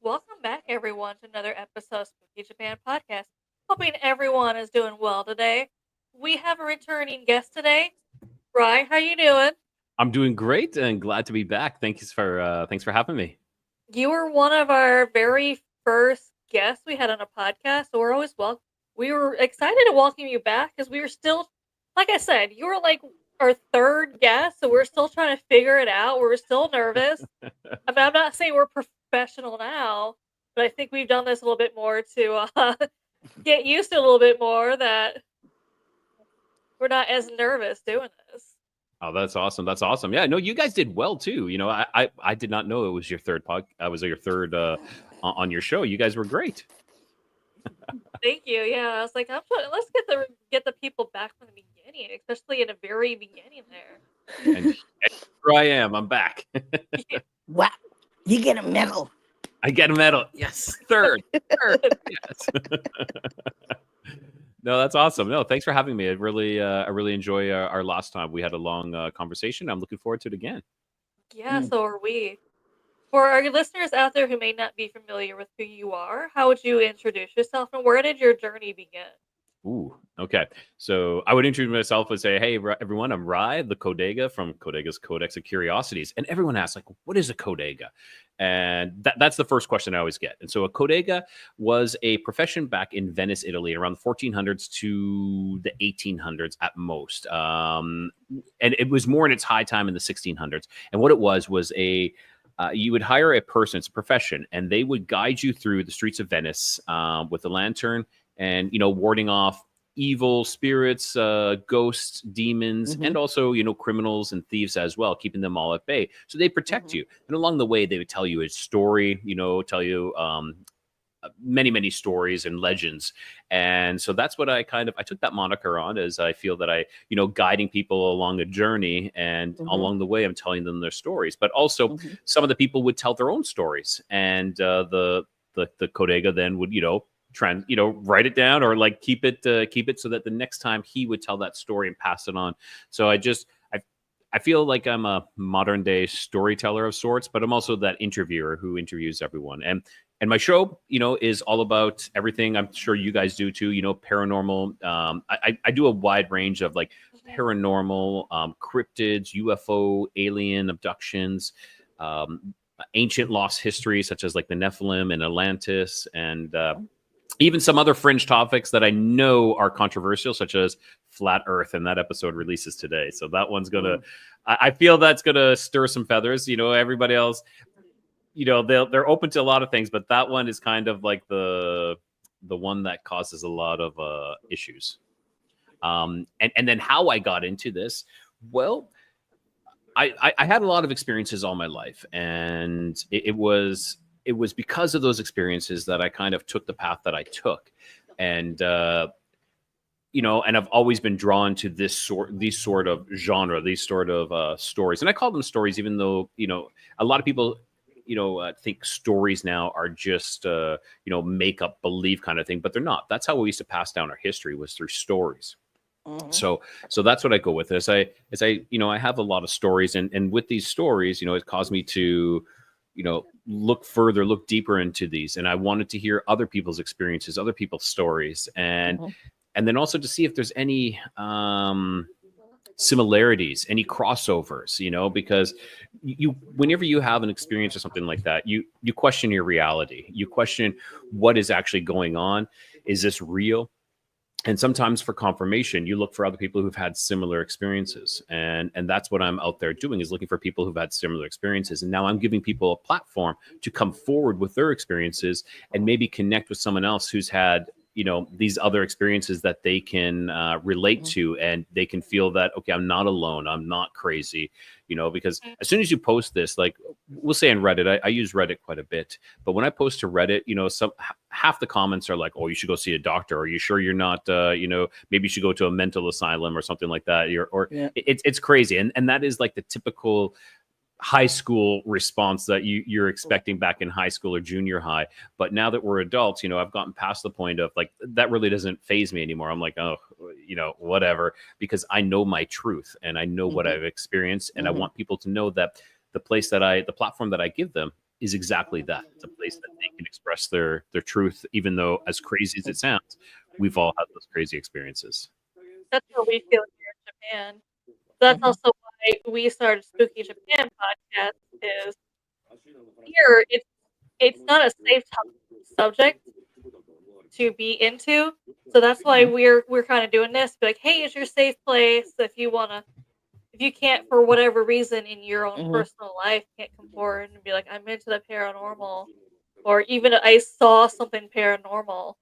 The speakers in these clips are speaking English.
Welcome back, everyone, to another episode of Spooky Japan Podcast. Hoping everyone is doing well today. We have a returning guest today. Rye, how you doing? I'm doing great and glad to be back. Thanks for having me. You were one of our very first guests we had on a podcast, so we're always welcome. We were excited to welcome you back because we were still, like I said, you were like our third guest, so we're still trying to figure it out. We're still nervous. I mean, I'm not saying we're professional now, but I think we've done this a little bit more to get used to a little bit more that we're not as nervous doing this. Oh, that's awesome. That's awesome. Yeah, no, you guys did well too. I did not know it was your third was your third on your show. You guys were great. Thank you. Yeah, I was like, let's get the people back from the beginning, especially in the very beginning there. And here I am. I'm back. Wow, you get a medal. I get a medal. Yes, third. Yes. No, that's awesome. No, thanks for having me. I really enjoy our last time. We had a long conversation. I'm looking forward to it again. Yeah, so are we. For our listeners out there who may not be familiar with who you are, how would you introduce yourself and where did your journey begin? Ooh, okay. So I would introduce myself and say, "Hey, everyone, I'm Rye, the Codega from Codegas, Codex of Curiousities." And everyone asks, like, "What is a Codega?" And that's the first question I always get. And so a Codega was a profession back in Venice, Italy, around the 1400s to the 1800s at most. And it was more in its high time in the 1600s. And what it was you would hire a person, it's a profession, and they would guide you through the streets of Venice with a lantern and, warding off evil spirits, ghosts, demons, and also, criminals and thieves as well, keeping them all at bay. So they protect you. And along the way, they would tell you a story, tell you many, many stories and legends. And so that's what I took that moniker on, as I feel that guiding people along a journey, and along the way, I'm telling them their stories. But also some of the people would tell their own stories. And the Codega then would, write it down, or like keep it so that the next time he would tell that story and pass it on. So I feel like I'm a modern day storyteller of sorts, but I'm also that interviewer who interviews everyone. And my show, is all about everything. I'm sure you guys do too, paranormal. I do a wide range of like paranormal, cryptids, UFO, alien abductions, ancient lost history, such as like the Nephilim and Atlantis, and even some other fringe topics that I know are controversial, such as flat Earth, and that episode releases today. So that one's gonna, I feel that's gonna stir some feathers. Everybody else, they're open to a lot of things, but that one is kind of like the one that causes a lot of issues. And then how I got into this, well, I had a lot of experiences all my life, and it was because of those experiences that I kind of took the path that I took. And and I've always been drawn to these sort of genre, these sort of stories. And I call them stories, even though a lot of people think stories now are just make up believe kind of thing, but they're not. That's how we used to pass down our history, was through stories. So that's what I go with. As I have a lot of stories, and with these stories, it caused me to look further, look deeper into these. And I wanted to hear other people's experiences, other people's stories, and then also to see if there's any similarities, any crossovers, because whenever you have an experience or something like that, you question your reality. You question what is actually going on. Is this real? And sometimes for confirmation, you look for other people who've had similar experiences. And that's what I'm out there doing, is looking for people who've had similar experiences. And now I'm giving people a platform to come forward with their experiences and maybe connect with someone else who's had, these other experiences that they can relate to, and they can feel that, okay, I'm not alone. I'm not crazy, because as soon as you post this, like we'll say on Reddit, I use Reddit quite a bit, but when I post to Reddit, half the comments are like, oh, you should go see a doctor. Are you sure you're not, maybe you should go to a mental asylum or something like that. It's crazy. And that is like the typical high school response that you're expecting back in high school or junior high. But now that we're adults, I've gotten past the point of like, that really doesn't faze me anymore. I'm like, oh, whatever, because I know my truth and I know what I've experienced. And I want people to know that the platform that I give them is exactly that. It's a place that they can express their truth, even though, as crazy as it sounds, we've all had those crazy experiences. That's how we feel here in Japan. That's Mhm. also why we started Spooky Japan podcast. Is here it's not a safe subject to be into, so that's why we're kind of doing this. Be like, hey, it's your safe place if you wanna. If you can't, for whatever reason, in your own Mhm. personal life, can't come forward and be like, I'm into the paranormal, or even I saw something paranormal.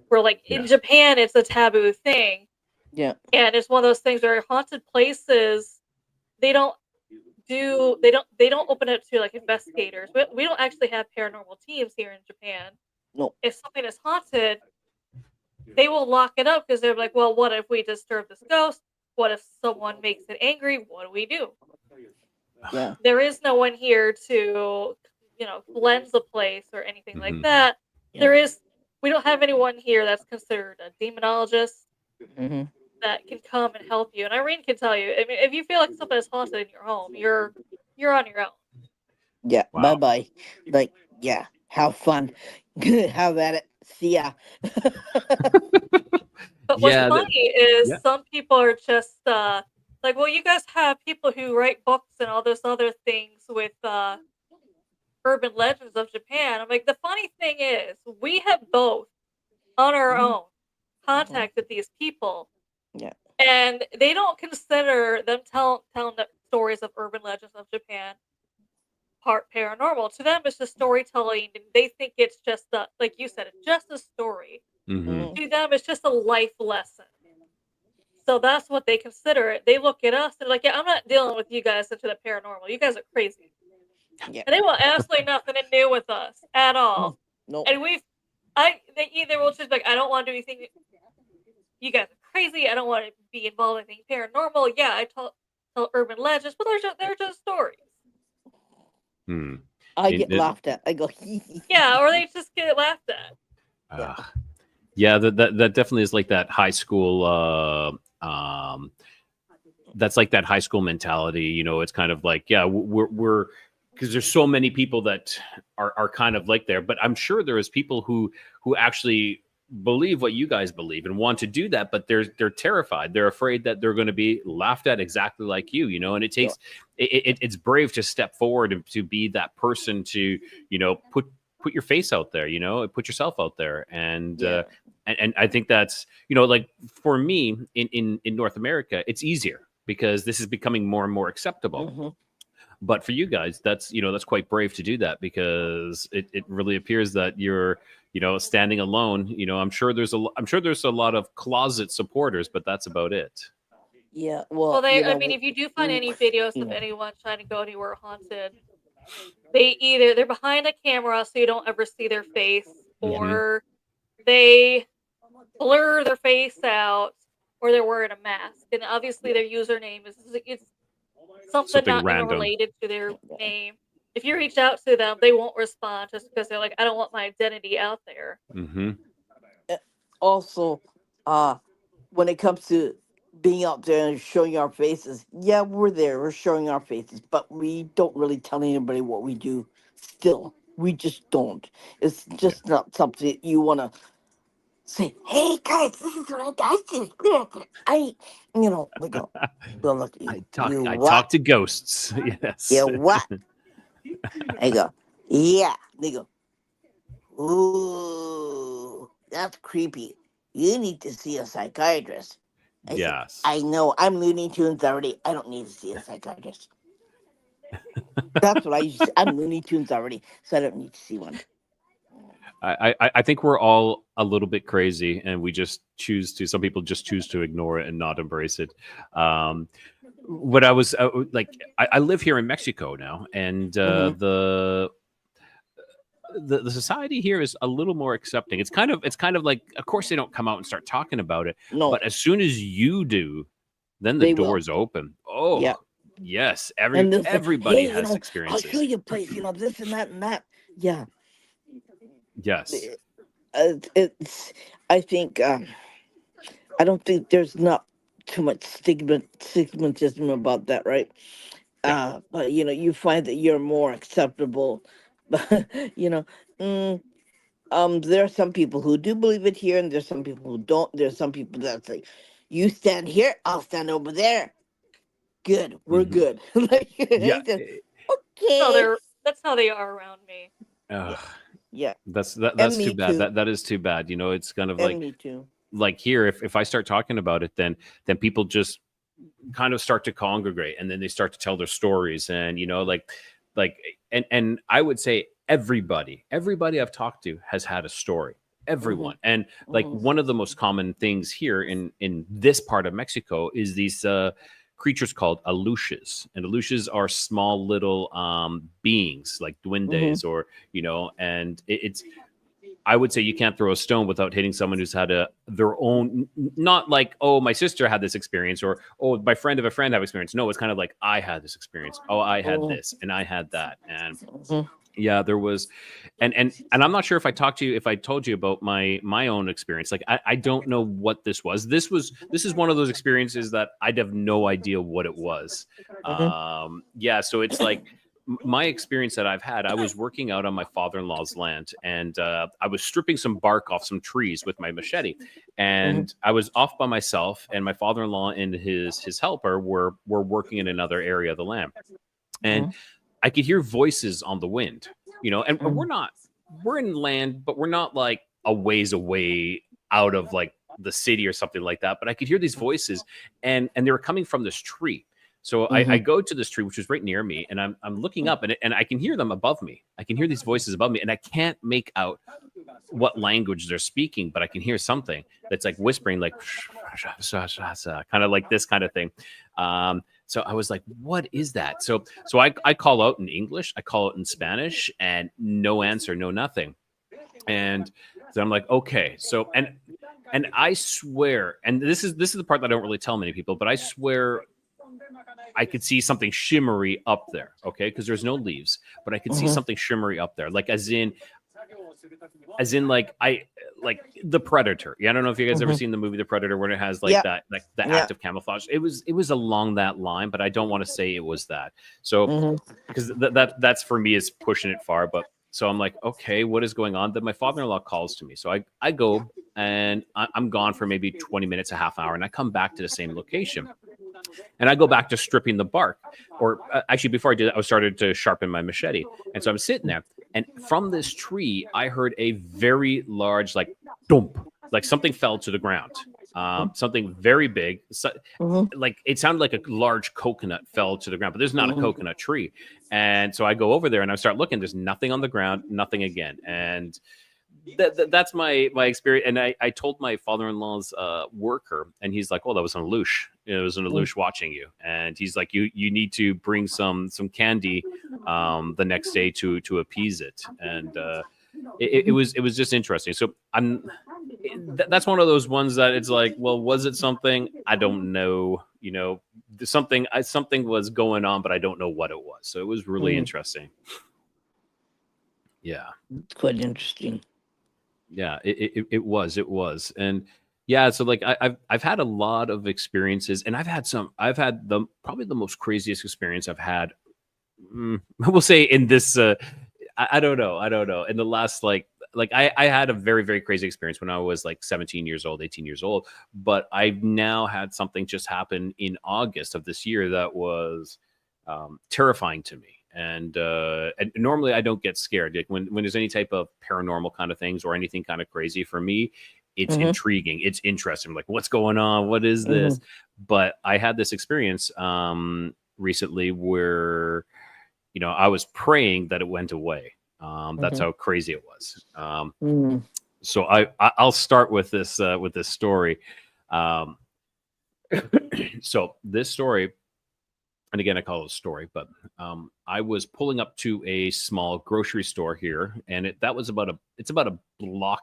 Where like in Yeah. Japan, it's a taboo thing, Yeah. and it's one of those things where haunted places they don't they don't open it to like investigators. We don't actually have paranormal teams here in Japan. No. If something is haunted, they will lock it up because they're like, well, what if we disturb this ghost? What if someone makes it angry? What do we do? Yeah. There is no one here to, cleanse the place or anything like Hmm. that. Yeah. There is, we don't have anyone here that's considered a demonologist Mhm. that can come and help you. And Irene can tell you. I mean, if you feel like something is haunted in your home, you're on your own. Yeah. Bye Wow. bye. Like, yeah. Have fun. Have at it. See ya. But what's Yeah. funny is Yeah. some people are just like, well, you guys have people who write books and all those other things with urban legends of Japan. I'm like, the funny thing is, we have both on our Mhm. own contacted these people, Yeah. and they don't consider them telling the stories of urban legends of Japan part paranormal. To them, it's just storytelling, and they think it's just like you said, it's just a story. Hmm. Mhm. To them, it's just a life lesson. So that's what they consider it. They look at us and like, yeah, I'm not dealing with you guys into the paranormal. You guys are crazy. Yeah. And they want absolutely nothing to do with us at Mhm. all. No. And they either will just be like, I don't want to do anything. You guys are crazy. I don't want to be involved in anything paranormal. Yeah, tell urban legends, but they're just stories. Hmm. I In, get laughed at. I go, Yeah, or they just get laughed at. yeah. uh, yeah, that definitely is like that high school. That's like that high school mentality. It's kind of like, yeah, we're because there's so many people that are kind of like there. But I'm sure there is people who actually believe what you guys believe and want to do that, but they're terrified. They're afraid that they're going to be laughed at exactly like you. And it Yeah. takes it's brave to step forward and to be that person to put your face out there. Put yourself out there, Yeah. and I think that's like for me in North America, it's easier because this is becoming more and more acceptable. Mhm. But for you guys, that's quite brave to do that because it really appears that you're standing alone. I'm sure there's a lot of closet supporters, but that's about it. Yeah. Well, Well, I mean, if you do find any videos you of know. anyone trying to go anywhere haunted, they're behind a camera so you don't ever see their face, Hmm. or they blur their face out, or they're wearing a mask. And obviously their username is it's something Something not even random. related to their name. If you reach out to them, they won't respond just because they're like, I don't want my identity out there. Hmm. Also, uh, when it comes to being out there and showing our faces, yeah, we're there, we're showing our faces, but we don't really tell anybody what we do. Still, we just don't. It's Yeah. just not something you want to say, hey guys, this is what I did. They go, well, look, you I what? talk to ghosts. Yes. You what? I go, yeah. They go, ooh, that's creepy. You need to see a psychiatrist. I said, Yes. I know, I'm Looney Tunes already. I don't need to see a psychiatrist. That's what I used to say. I'm Looney Tunes already, so I don't need to see one. I think we're all a little bit crazy, and we just choose to. Some people just choose to ignore it and not embrace it. Um, what I was like, I live here in Mexico now, and Hmm. the society here is a little more accepting. It's kind of like, of course, they don't come out and start talking about it, No, but as soon as you do, then the they will. doors open. Oh, Yeah. yes, And they'll say, everybody hey, has I'll show experiences. you a place, this and that and that. Yeah. Yes. It's, I think, I don't think there's not too much stigmatism about that, right? Yeah. But you find that you're more acceptable you know, mm, there are some people who do believe it here, and there's some people who don't. There's some people that say, "You stand here, I'll stand over there." Good, we're Mhm. good. Like, Yeah. he said, So okay. that's how they are around me. Ugh, Yeah, yeah, and that's too me bad. too, That is too bad. You know, it's kind of and me too. like here, if I start talking about it, then people just kind of start to congregate, and then they start to tell their stories, and you know, like and I would say everybody I've talked to has had a story. Hmm. Everyone. And like Hmm. one of the most common things here in this part of Mexico is these creatures called aluches. And aluches are small little beings like Hmm. duendes, or you know, and it's, I would say you can't throw a stone without hitting someone who's had their own, not like, oh, my sister had this experience, or oh, my friend of a friend have experience. No, it's kind of like, I had this experience. Oh, I had Hmm. this and I had that. And Hmm. yeah, there was, and I'm not sure if I talked to you, if I told you about my own experience. Like I don't know what this was. This is one of those experiences that I'd have no idea what it was. Hmm. Yeah, so it's like my experience that I've had. I was working out on my father-in-law's land, and I was stripping some bark off some trees with my machete, Hmm. and I was off by myself, and my father-in-law and his helper were working in another area of the land, and I could hear voices on the wind, you know, and Hmm. we're in land, but we're not like a ways away out of like the city or something like that. But I could hear these voices, and they were coming from this tree. So I Hmm. go to this tree, which is right near me, and I'm looking up, and I can hear them above me. I can hear these voices above me, and I can't make out what language they're speaking, but I can hear something that's like whispering, like kind of like this kind of thing. So I was like, what is that? So I call out in English, I call it in Spanish, and no answer, no nothing. And so I'm like, okay. So and I swear, and this is the part that I don't really tell many people, but I swear I could see something shimmery up there, okay? Because there's no leaves, but I could see Hmm. something shimmery up there, like as in like the Predator. Yeah, I don't know if you guys ever Hmm. seen the movie The Predator, where it has like Yeah, that, like the yeah. active camouflage. It was along that line, but I don't want to say it was that. So Hmm. because that's for me is pushing it far, but so I'm like, okay, what is going on? Then my father-in-law calls to me, so I go, and I'm gone for maybe 20 minutes, a half hour, and I come back to the same location, and I go back to stripping the bark. Or actually, before I did that, I started to sharpen my machete. And so I'm sitting there, and from this tree, I heard a very large, like, dump, like something fell to the ground. Something very big. So, Hmm. like it sounded like a large coconut fell to the ground, but there's not a Hmm. coconut tree. And so I go over there and I start looking. There's nothing on the ground, nothing again. And that's my experience. And I told my father-in-law's worker, and he's like, "Oh, that was an Alush. It was an Alush watching you." And he's like, "You need to bring some candy the next day to appease it." And it was just interesting. So that's one of those ones that it's like, well, was it something? I don't know. You know, something was going on, but I don't know what it was. So it was really Hmm. interesting. Yeah. It's quite interesting. Yeah, it was. And yeah, so like I've had a lot of experiences, and I've had the probably the most craziest experience I've had. We'll say in this I don't know, in the last like I had a very very crazy experience when I was like 17 years old, 18 years old, but I've now had something just happen in August of this year that was terrifying to me. And normally I don't get scared. Like when there's any type of paranormal kind of things or anything kind of crazy, for me, it's Hmm. intriguing. It's interesting. Like, what's going on? What is Hmm. this? But I had this experience recently where, you know, I was praying that it went away. That's Hmm. how crazy it was. Hmm. So I'll start with this story. Um, so this story, and again, I call it a story, but I was pulling up to a small grocery store here, and that was it's about a block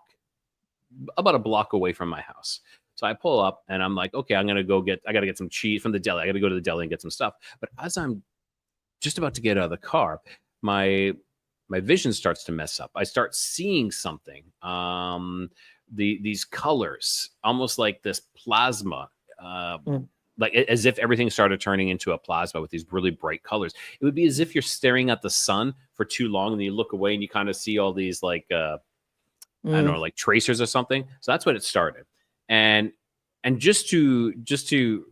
away from my house. So I pull up, and I'm like, okay, I gotta get some cheese from the deli. I gotta go to the deli and get some stuff. But as I'm just about to get out of the car, my my vision starts to mess up. I start seeing something. These colors, almost like this plasma. Uh, like as if everything started turning into a plasma with these really bright colors. It would be as if you're staring at the sun for too long, and then you look away and you kind of see all these like I don't know, like tracers or something. So that's when it started. And just to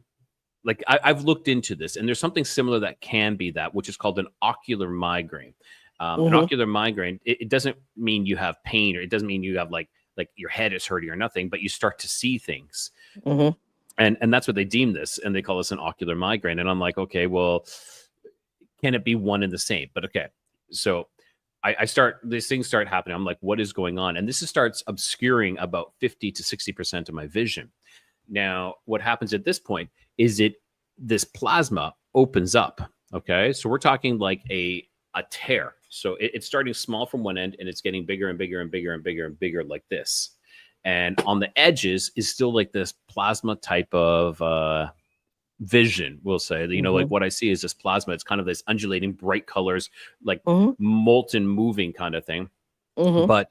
like I've looked into this, and there's something similar that can be that, which is called an ocular migraine. An ocular migraine, it doesn't mean you have pain, or it doesn't mean you have like your head is hurting or nothing, but you start to see things. And that's what they deem this, and they call this an ocular migraine. And I'm like, okay, well, can it be one and the same? But okay, so these things start happening. I'm like, what is going on? And this starts obscuring about 50 to 60% of my vision. Now, what happens at this point is this plasma opens up. Okay, so we're talking like a tear. So it's starting small from one end, and it's getting bigger and bigger and bigger and bigger and bigger like this. And on the edges is still like this plasma type of vision, we'll say. You know, like what I see is this plasma. It's kind of this undulating bright colors, like molten moving kind of thing. But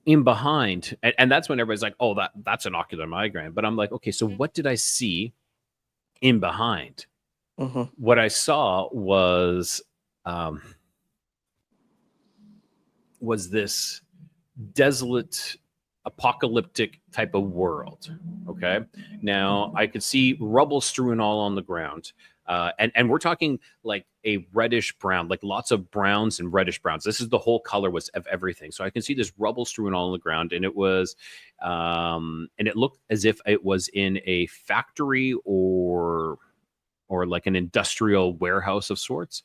in behind, and that's when everybody's like, oh, that's an ocular migraine. But I'm like, okay, so what did I see in behind? What I saw was this desolate, apocalyptic type of world. Okay, now I could see rubble strewn all on the ground, and we're talking like a reddish brown, like lots of browns and reddish browns. This is the whole color was of everything. So I can see this rubble strewn all on the ground, and it was and it looked as if it was in a factory or like an industrial warehouse of sorts.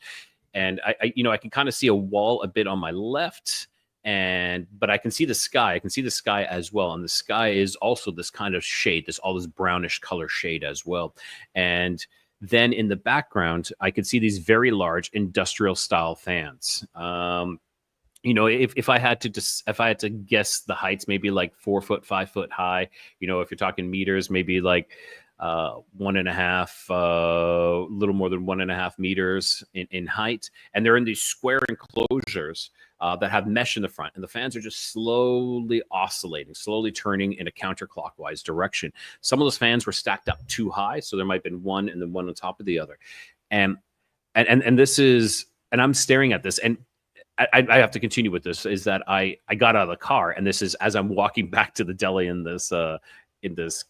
And I can kind of see a wall a bit on my left, but I can see the sky. I can see the sky as well, and the sky is also this kind of shade, all this brownish color shade as well. And then in the background, I could see these very large industrial style fans. If I had to guess the heights, maybe like 4 foot, 5 foot high. If you're talking meters, maybe like 1.5, little more than 1.5 meters in height. And they're in these square enclosures that have mesh in the front, and the fans are just slowly oscillating, slowly turning in a counterclockwise direction. Some of those fans were stacked up too high, so there might have been one and then one on top of the other. And this is, and I'm staring at this, and I have to continue with this, is that I got out of the car, and this is as I'm walking back to the deli in this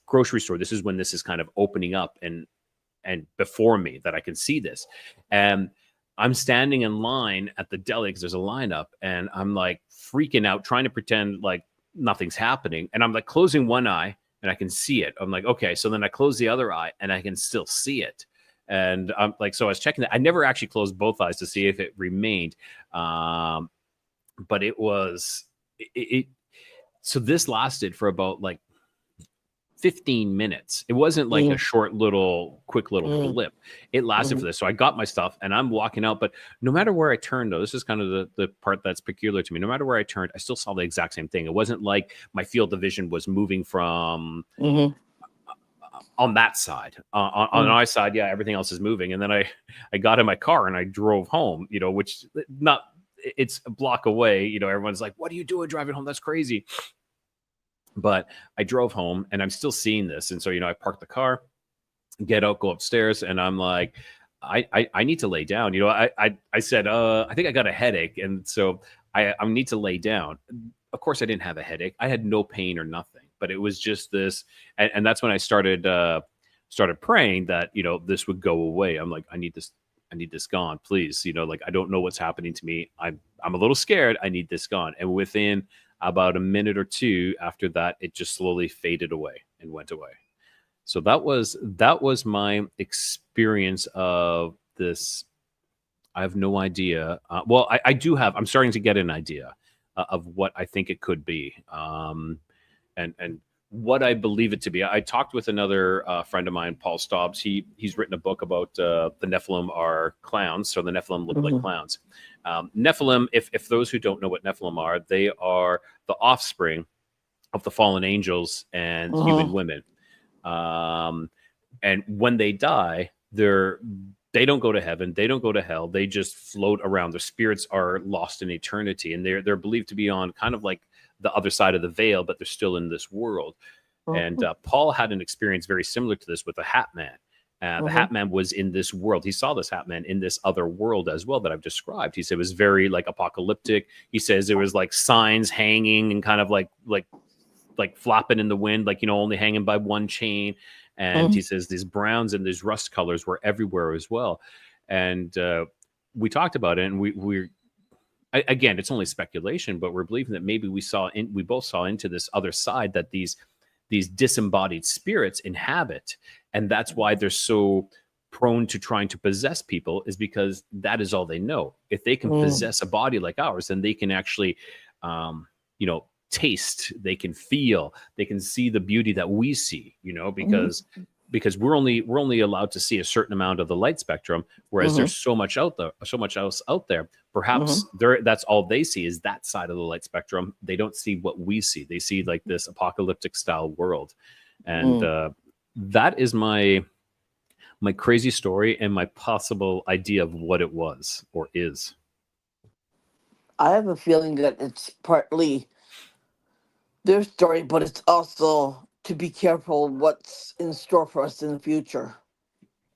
grocery store. This is when this is kind of opening up and before me that I can see this. And I'm standing in line at the deli because there's a lineup, and I'm like freaking out, trying to pretend like nothing's happening. And I'm like closing one eye and I can see it. I'm like, okay. So then I close the other eye and I can still see it. And I'm like, so I was checking that. I never actually closed both eyes to see if it remained. But it was, so this lasted for about like 15 minutes. It wasn't like a short quick little blip. It lasted for this. So I got my stuff and I'm walking out, but no matter where I turned, though, this is kind of the part that's peculiar to me. No matter where I turned, I still saw the exact same thing. It wasn't like my field of vision was moving from on that side. On our side, yeah, everything else is moving. And then I got in my car and I drove home, which it's a block away. Everyone's like, what are you doing driving home? That's crazy. But I drove home and I'm still seeing this. And so, I parked the car, get out, go upstairs, and I'm like, I need to lay down. I said, I think I got a headache. And so I need to lay down. Of course, I didn't have a headache. I had no pain or nothing, but it was just this. And that's when I started praying that, this would go away. I'm like, I need this gone, please. Like, I don't know what's happening to me. I'm a little scared. I need this gone. And within about a minute or two after that, it just slowly faded away and went away. So that was my experience of this. I have no idea. Well, I do have. I'm starting to get an idea of what I think it could be, and what I believe it to be. I talked with another friend of mine, Paul Stobbs. He's written a book about the Nephilim are clowns. So the Nephilim look like clowns. Nephilim, if those who don't know what Nephilim are, they are the offspring of the fallen angels and human women. And when they die, they don't go to heaven, they don't go to hell, they just float around. Their spirits are lost in eternity, and they're believed to be on kind of like the other side of the veil, but they're still in this world. And Paul had an experience very similar to this with the Hat Man. The Hat Man was in this world. He saw this Hat Man in this other world as well that I've described. He said it was very like apocalyptic. He says there was like signs hanging and kind of like flopping in the wind, like, only hanging by one chain. And he says these browns and these rust colors were everywhere as well. And we talked about it, and we're again, it's only speculation, but we're believing that maybe we both saw into this other side that these disembodied spirits inhabit, and that's why they're so prone to trying to possess people, is because that is all they know. If they can possess a body like ours, then they can actually taste, they can feel, they can see the beauty that we see, because we're only allowed to see a certain amount of the light spectrum, whereas there's so much else out there. Perhaps that's all they see is that side of the light spectrum. They don't see what we see. They see like this apocalyptic style world. And that is my crazy story and my possible idea of what it was or is. I have a feeling that it's partly their story, but it's also to be careful what's in store for us in the future.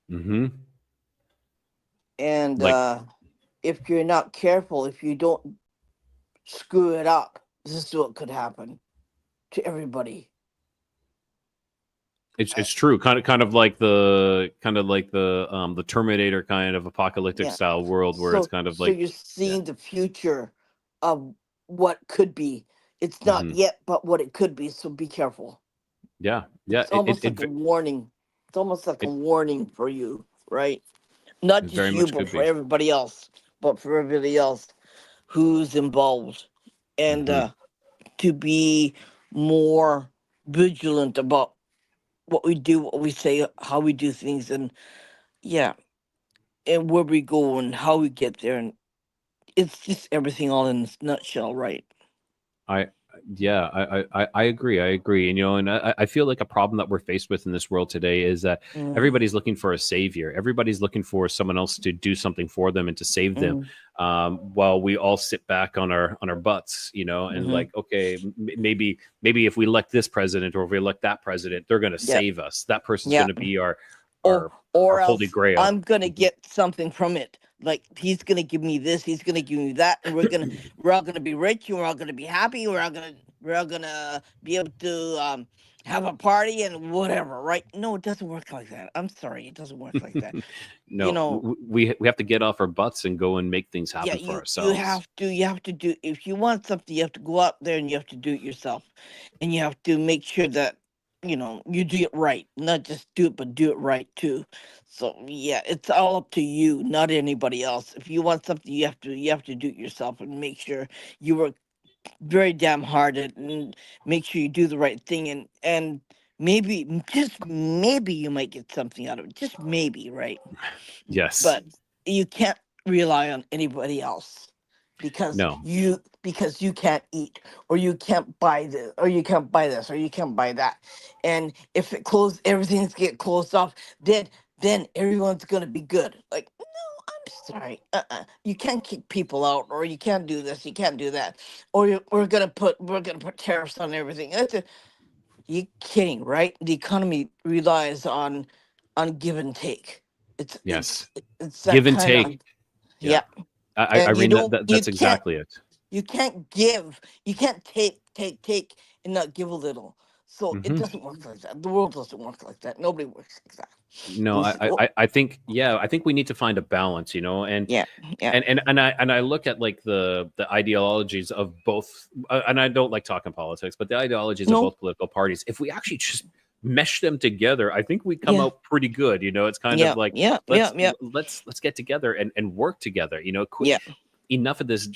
And if you're not careful, if you don't screw it up, this is what could happen to everybody. It's true, kind of like the Terminator kind of apocalyptic style world, where it's kind of like, so you're seeing the future of what could be. It's not yet, but what it could be. So be careful. Yeah. It's almost like a warning. It's almost like a warning for you, right? Not just you, but for everybody else. But for everybody else who's involved, and to be more vigilant about what we do, what we say, how we do things, and and where we go and how we get there, and it's just everything all in a nutshell, right? I agree. And I feel like a problem that we're faced with in this world today is that everybody's looking for a savior. Everybody's looking for someone else to do something for them and to save them, while we all sit back on our butts, and like, okay, maybe if we elect this president or if we elect that president, they're going to save us. That person's going to be our holy grail. I'm going to get something from it. Like, he's gonna give me this, he's gonna give me that, and we're all gonna be rich, and we're all gonna be happy, we're all gonna be able to have a party and whatever, right? No, it doesn't work like that. I'm sorry, it doesn't work like that. No, we have to get off our butts and go and make things happen for ourselves. You have to do. If you want something, you have to go out there and you have to do it yourself, and you have to make sure that you do it right, not just do it, but do it right too. So it's all up to you, not anybody else. If you want something, you have to do it yourself and make sure you work very damn hard and make sure you do the right thing, and maybe, just maybe, you might get something out of it. Just maybe, right? Yes. But you can't rely on anybody else. Because you can't eat, or you can't buy this, or you can't buy this, or you can't buy that. And if everything's get closed off, then everyone's gonna be good. Like, no, I'm sorry. You can't kick people out, or you can't do this, you can't do that, or we're gonna put tariffs on everything. You kidding, right? The economy relies on give and take. It's that give and take. Yeah. I read that's exactly it. You can't give. You can't take, and not give a little. So it doesn't work like that. The world doesn't work like that. Nobody works like that. No, I think we need to find a balance, and and I look at like the ideologies of both, and I don't like talking politics, but the ideologies of both political parties. If we actually just mesh them together, I think we come out pretty good. It's kind of like, let's get together and work together. Enough of this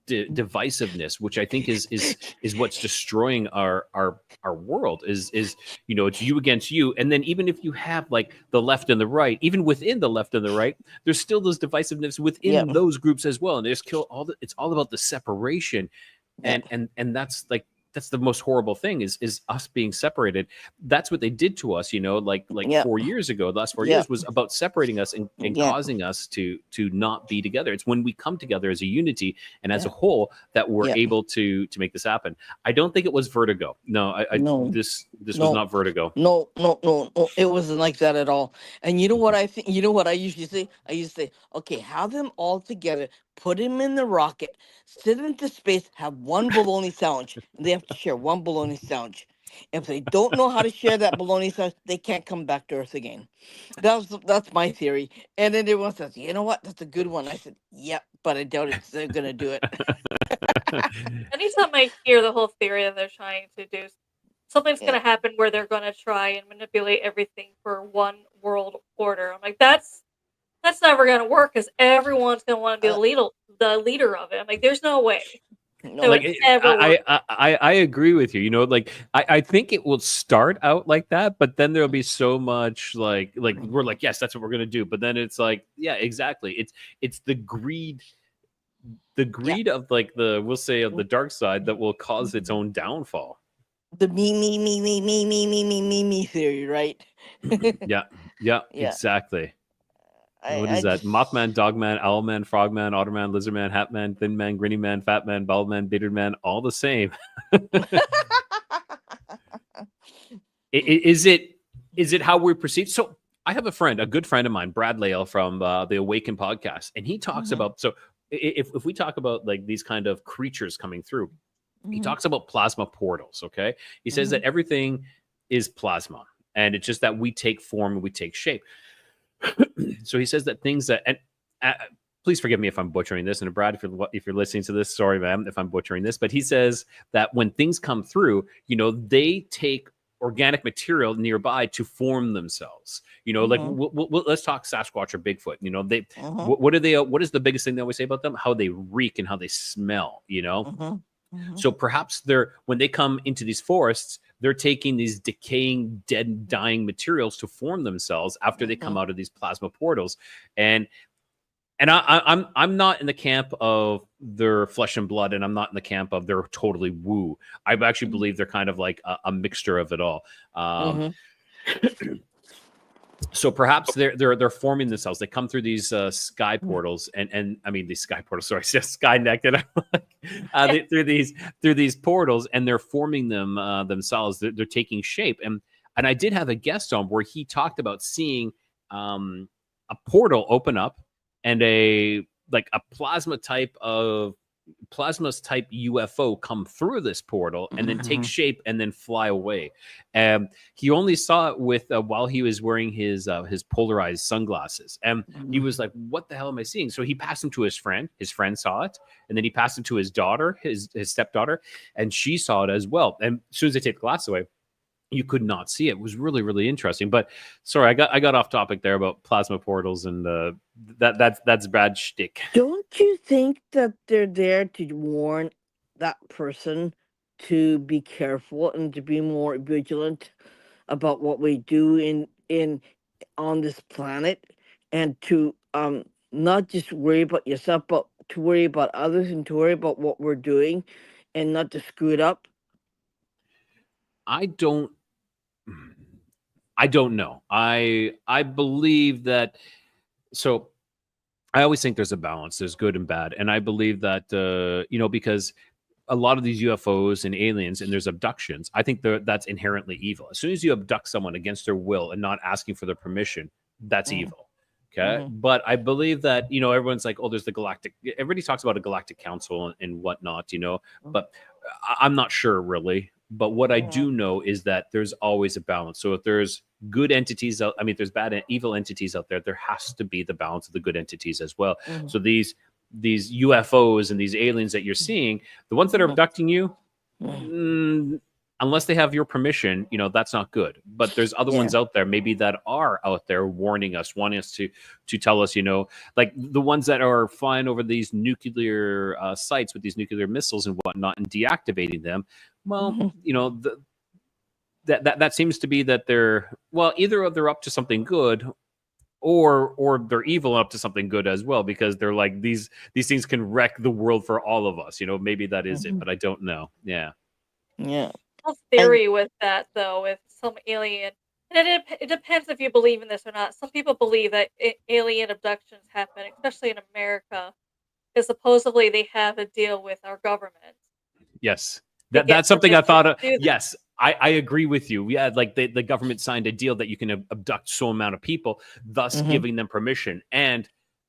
divisiveness, which I think is what's destroying our world. Is it's you against you, and then even if you have like the left and the right, even within the left and the right, there's still this divisiveness within those groups as well, and it's all about the separation, and that's like that's the most horrible thing is us being separated. That's what they did to us, like Yeah. 4 years ago. The last 4 Yeah. years was about separating us and Yeah. causing us to not be together. It's when we come together as a unity and as a Yeah. whole that we're Yeah. able to make this happen. I don't think it was vertigo. No, No. this was No. not vertigo. No, it wasn't like that at all. And you know what I think? You know what I usually say? I used to say, okay, have them all together, put them in the rocket, sit into space, have one bologna sandwich, and they have to share one bologna sandwich. If they don't know how to share that bologna sandwich, they can't come back to Earth again. That's my theory. And then everyone says, you know what? That's a good one. I said, yep, but I doubt they're gonna do it. Anytime I hear the whole theory that they're trying to do, something's going to happen where they're going to try and manipulate everything for one world order. I'm like, that's never going to work because everyone's going to want to be the leader of it. I'm like, there's no way. No. So Like it's never worked. I agree with you. Like I think it will start out like that, but then there'll be so much like we're like, yes, that's what we're gonna do. But then it's like, yeah, exactly. It's the greed of like we'll say of the dark side that will cause its own downfall. The me theory, right? Yeah, exactly. What is that? Mothman, Dogman, Owlman, Frogman, Otterman, Lizardman, Hatman, Thin Man, Grinny Man, Fat Man, Bald Man, Bearded Man, all the same. Is it how we perceive? So I have a good friend of mine, Brad Lale from the Awaken podcast, and he talks about, so if we talk about like these kind of creatures coming through, he talks about plasma portals. Okay, he says that everything is plasma, and it's just that we take form and we take shape. So he says that things that, and please forgive me if I'm butchering this, and Brad, if you're listening to this, sorry, man, if I'm butchering this, but he says that when things come through, they take organic material nearby to form themselves. Like let's talk Sasquatch or Bigfoot. What are they? What is the biggest thing they always say about them? How they reek and how they smell. So perhaps when they come into these forests, they're taking these decaying, dead, dying materials to form themselves after they come out of these plasma portals. And I'm not in the camp of their flesh and blood, and I'm not in the camp of they're totally woo. I actually believe they're kind of like a mixture of it all. So perhaps they're forming themselves. They come through these sky portals, and I mean these sky portals. Sorry, sky naked. Through these portals, and they're forming themselves. They're taking shape. And I did have a guest on where he talked about seeing a portal open up and a plasma type UFO come through this portal and then take shape and then fly away. He only saw it with while he was wearing his polarized sunglasses, and he was like, "What the hell am I seeing?" So he passed him to his friend. His friend saw it, and then he passed him to his daughter, his stepdaughter, and she saw it as well. And as soon as they take the glass away, you could not see it. It was really, really interesting. But sorry, I got off topic there about plasma portals, and that's bad shtick. Don't you think that they're there to warn that person to be careful and to be more vigilant about what we do in on this planet, and to not just worry about yourself, but to worry about others and to worry about what we're doing, and not to screw it up? I don't know. I believe that. So I always think there's a balance. There's good and bad, and I believe that because a lot of these UFOs and aliens and there's abductions, I think that's inherently evil. As soon as you abduct someone against their will and not asking for their permission, that's evil. Okay. But I believe that, everyone's like, oh, there's everybody talks about a galactic council and whatnot, but I'm not sure really. But what I do know is that there's always a balance. So if there's good entities there's bad and evil entities out there has to be the balance of the good entities as well. So these UFOs and these aliens that you're seeing, the ones that are abducting you, unless they have your permission, that's not good. But there's other ones out there maybe that are out there warning us, wanting us to tell us, like the ones that are flying over these nuclear sites with these nuclear missiles and whatnot and deactivating them. Well, that seems to be that either they're up to something good or they're evil up to something good as well, because they're like these things can wreck the world for all of us. Maybe that is it, but I don't know. Yeah. Yeah. whole And theory with that, though, with some alien, and it depends if you believe in this or not. Some people believe that alien abductions happen, especially in America, because supposedly they have a deal with our government Yes. to That's get something I permission thought to of. do this. Yes, I agree with you. We had like the government signed a deal that you can abduct so amount of people, thus mhm, giving them permission. And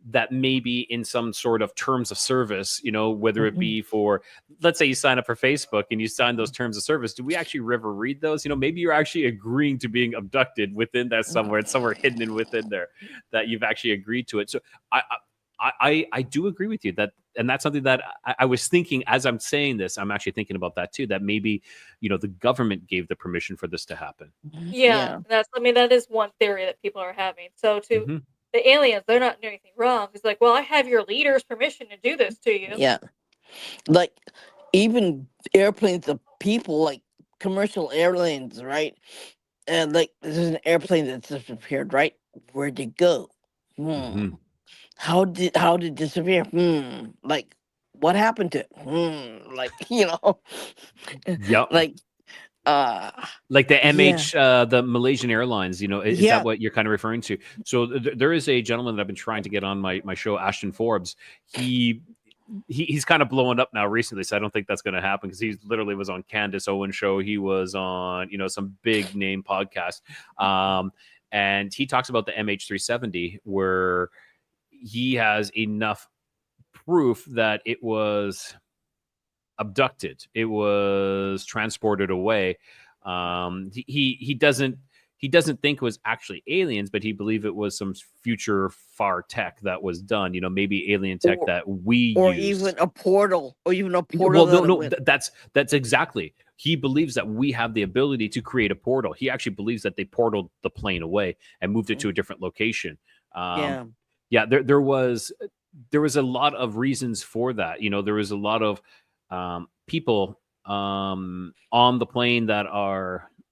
that maybe in some sort of terms of service, whether it mhm. be for, let's say you sign up for Facebook and you sign those terms of service, do we actually ever read those? Maybe you're actually agreeing to being abducted within that somewhere. It's somewhere hidden in within there that you've actually agreed to it. So I, I do agree with you that, and that's something that I was thinking as I'm saying this. I'm actually thinking about that too. That maybe the government gave the permission for this to happen. Yeah, Yeah. I mean, that is one theory that people are having. So to Hmm. the aliens, they're not doing anything wrong. It's like, well, I have your leader's permission to do this to you. Yeah. Like even airplanes of people, like commercial airlines, right? And like there's an airplane that disappeared, right? Where'd it go? Hmm. Hmm. How did it disappear? Like what happened to it? Like Yep. like uh Like the yeah. the Malaysian Airlines, is that Yeah. what you're kind of referring to? So there is a gentleman that I've been trying to get on my show, Ashton Forbes. He's kind of blowing up now recently, so I don't think that's going to happen because he literally was on Candace Owens show. He was on some big name podcast, and he talks about the MH370 where he has enough proof that it was abducted. It was transported away. He doesn't think it was actually aliens, but he believed it was some future far tech that was done. Maybe alien tech Or that we or used. even a portal. Or even a portal Well, no, that it no, went. that's exactly. He believes that we have the ability to create a portal. He actually believes that they portaled the plane away and moved it to a different location. Um, Yeah. yeah, there was a lot of reasons for that. There was a lot of people on the plane that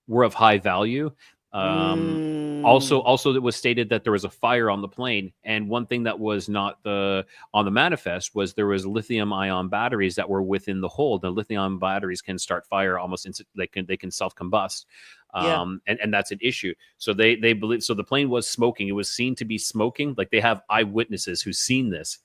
were of high value. Um, also, Mm, also, it was stated that there was a fire on the plane, and one thing that was not on the manifest was there was lithium-ion batteries that were within the hold. The lithium batteries can start fire almost they can self-combust, yeah. and that's an issue. So they believe so. The plane was smoking. It was seen to be smoking. Like they have eyewitnesses who've seen this.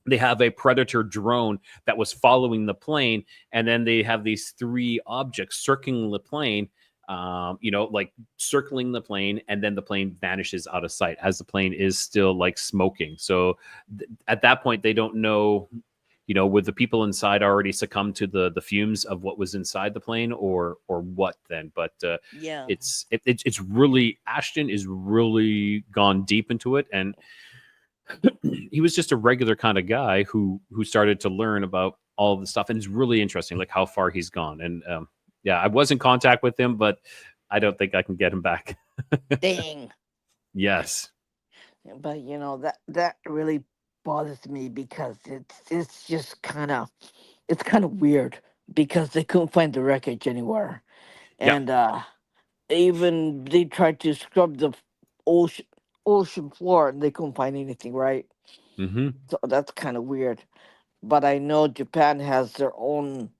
They have a predator drone that was following the plane, and then they have these three objects circling the plane, like circling the plane, and then the plane vanishes out of sight as the plane is still like smoking. So at that point they don't know, would the people inside already succumb to the fumes of what was inside the plane, or what then. But Yeah. it's really, Ashton is really gone deep into it, and he was just a regular kind of guy who started to learn about all of the stuff, and it's really interesting, like how far he's gone. And yeah, I was in contact with him, but I don't think I can get him back. Dang. Yes. But that really bothers me because it's just kind of weird because they couldn't find the wreckage anywhere. Yeah. And even they tried to scrub the ocean ocean floor and they couldn't find anything, right? Hmm. So that's kind of weird. But I know Japan has their own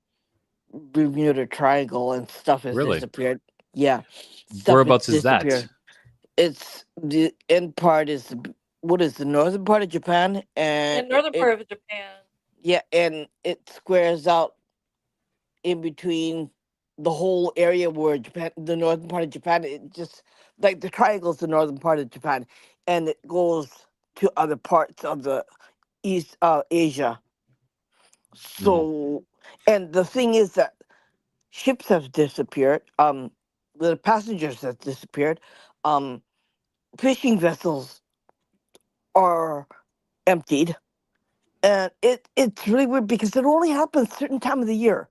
Bermuda Triangle and stuff has Really? disappeared. Yeah, stuff has Whereabouts is that? disappeared. It's the end part is what is the northern part of Japan, and In northern part of Japan. yeah, and it squares out in between the whole area where Japan, the northern part of Japan, it just like the triangle is the northern part of Japan, and it goes to other parts of the East Asia. Mhm. So, and the thing is that ships have disappeared. The passengers have disappeared. Um, fishing vessels are emptied, and it's really weird because it only happens certain time of the year,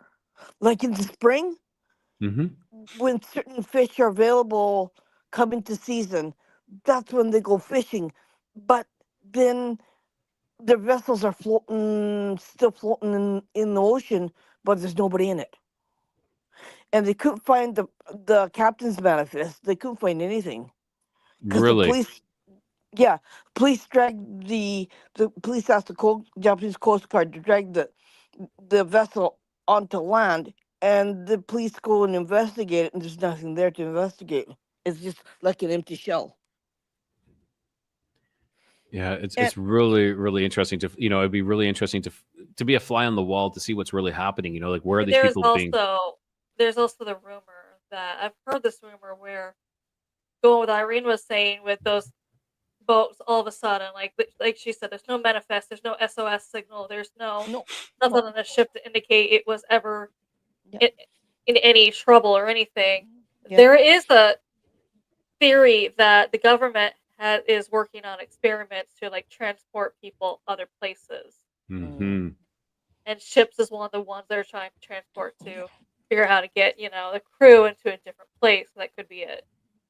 like in the spring Mhm. when certain fish are available come into season. That's when they go fishing, but then their vessels are still floating in the ocean, but there's nobody in it, and they couldn't find the captain's manifest. They couldn't find anything because the Really? police. Yeah, police dragged the police asked the Japanese Coast Guard to drag the vessel onto land, and the police go and investigate it, and there's nothing there to investigate. It's just like an empty shell. Yeah, it's And it's really interesting to it'd be really interesting to be a fly on the wall to see what's really happening. Like where are these There's people being? also there's also the rumor that I've heard this rumor where going with Irene was saying with those boats all of a sudden, like she said, there's no manifest, there's no SOS signal, there's no, nothing no, on the ship to indicate it was ever yeah, in, in any trouble or anything. yeah, There is a theory that the government is working on experiments to like transport people other places, mm, Hmm. and ships is one of the ones they're trying to transport yeah. to figure out how to get the crew into a different place. That could be it.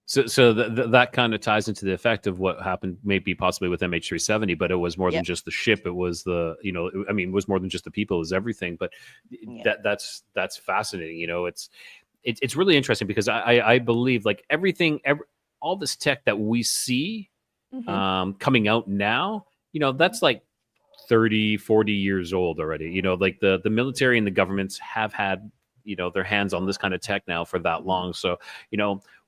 So that kind of ties into the effect of what happened, maybe possibly with MH370, but it was more than Yep. just the ship. It was it was more than just the people. It was everything. But Yeah. that's fascinating. It's really interesting because I believe like all this tech that we see Mm-hmm. coming out now, that's like 30, 40 years old already. Like the military and the governments have had their hands on this kind of tech now for that long. So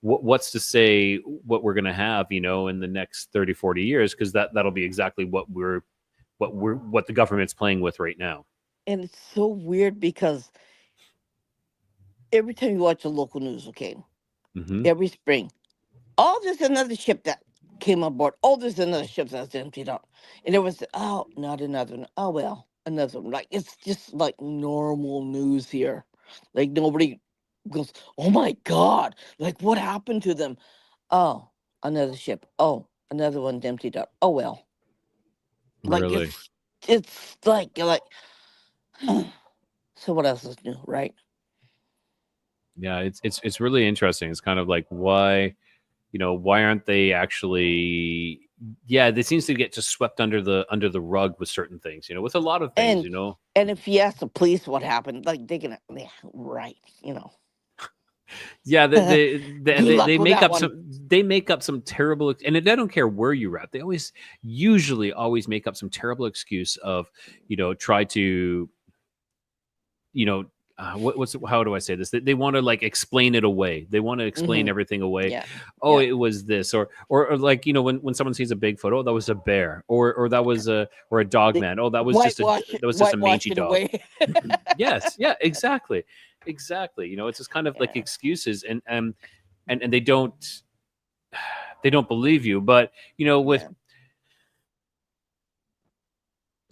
what's to say what we're going to have in the next 30, 40 years, because that'll be exactly what the government's playing with right now. And it's so weird because every time you watch the local news, okay, Hmm. every spring, oh, there's another ship that came on board. Oh, there's another ship that's emptied out. And it was, oh, not another one. Oh, well, another one. Like, it's just like normal news here. Like, nobody goes, oh my God, like, what happened to them? Oh, another ship. Oh, another one emptied out. Oh, well. Like, Really. it's like, so what else is new, right? Yeah, it's really interesting. It's kind of like why aren't they actually, yeah, they seems to get just swept under the rug with certain things, with a lot of things, And and if you ask the police what happened, like, they're gonna, yeah, right, Yeah, good luck they with make that up one. some terrible, and I don't care where you're at. They usually always make up some terrible excuse of, try to, you know, how do I say this? They want to like explain it away. They want to explain Hmm. everything away. Yeah, Oh, yeah. it was this, or like when someone sees a Bigfoot, oh, that was a bear, or that was a dog They man. Oh, that was just a whitewash mangy it dog. away. Yes, yeah, exactly. It's just kind of like Yeah, excuses, and they don't believe you. But yeah.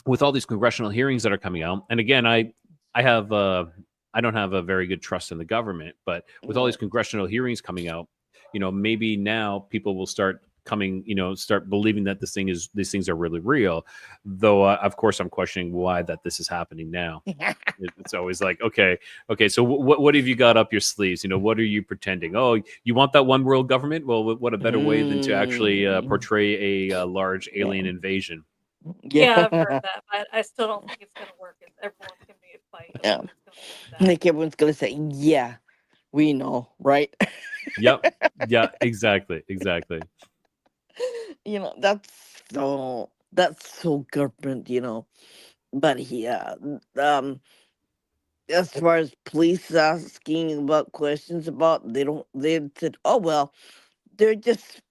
with all these congressional hearings that are coming out, and again, I have I don't have a very good trust in the government, but with all these No. congressional hearings coming out, maybe now people will start believing that these things are really real. Though, of course, I'm questioning why that this is happening now. It's always like, okay, so what have you got up your sleeves? What are you pretending? Oh, you want that one world government? Well, what a better way than to actually Mm, portray a large yeah, alien invasion? Yeah, I've heard yeah, that, but I still don't think it's gonna work. Everyone's gonna be a fight yeah. about who's gonna believe that. Like everyone's gonna say, yeah, we know, right? Yep. Yeah. Exactly. That's so government. But yeah, as far as police asking about questions about, they said, oh well, they're just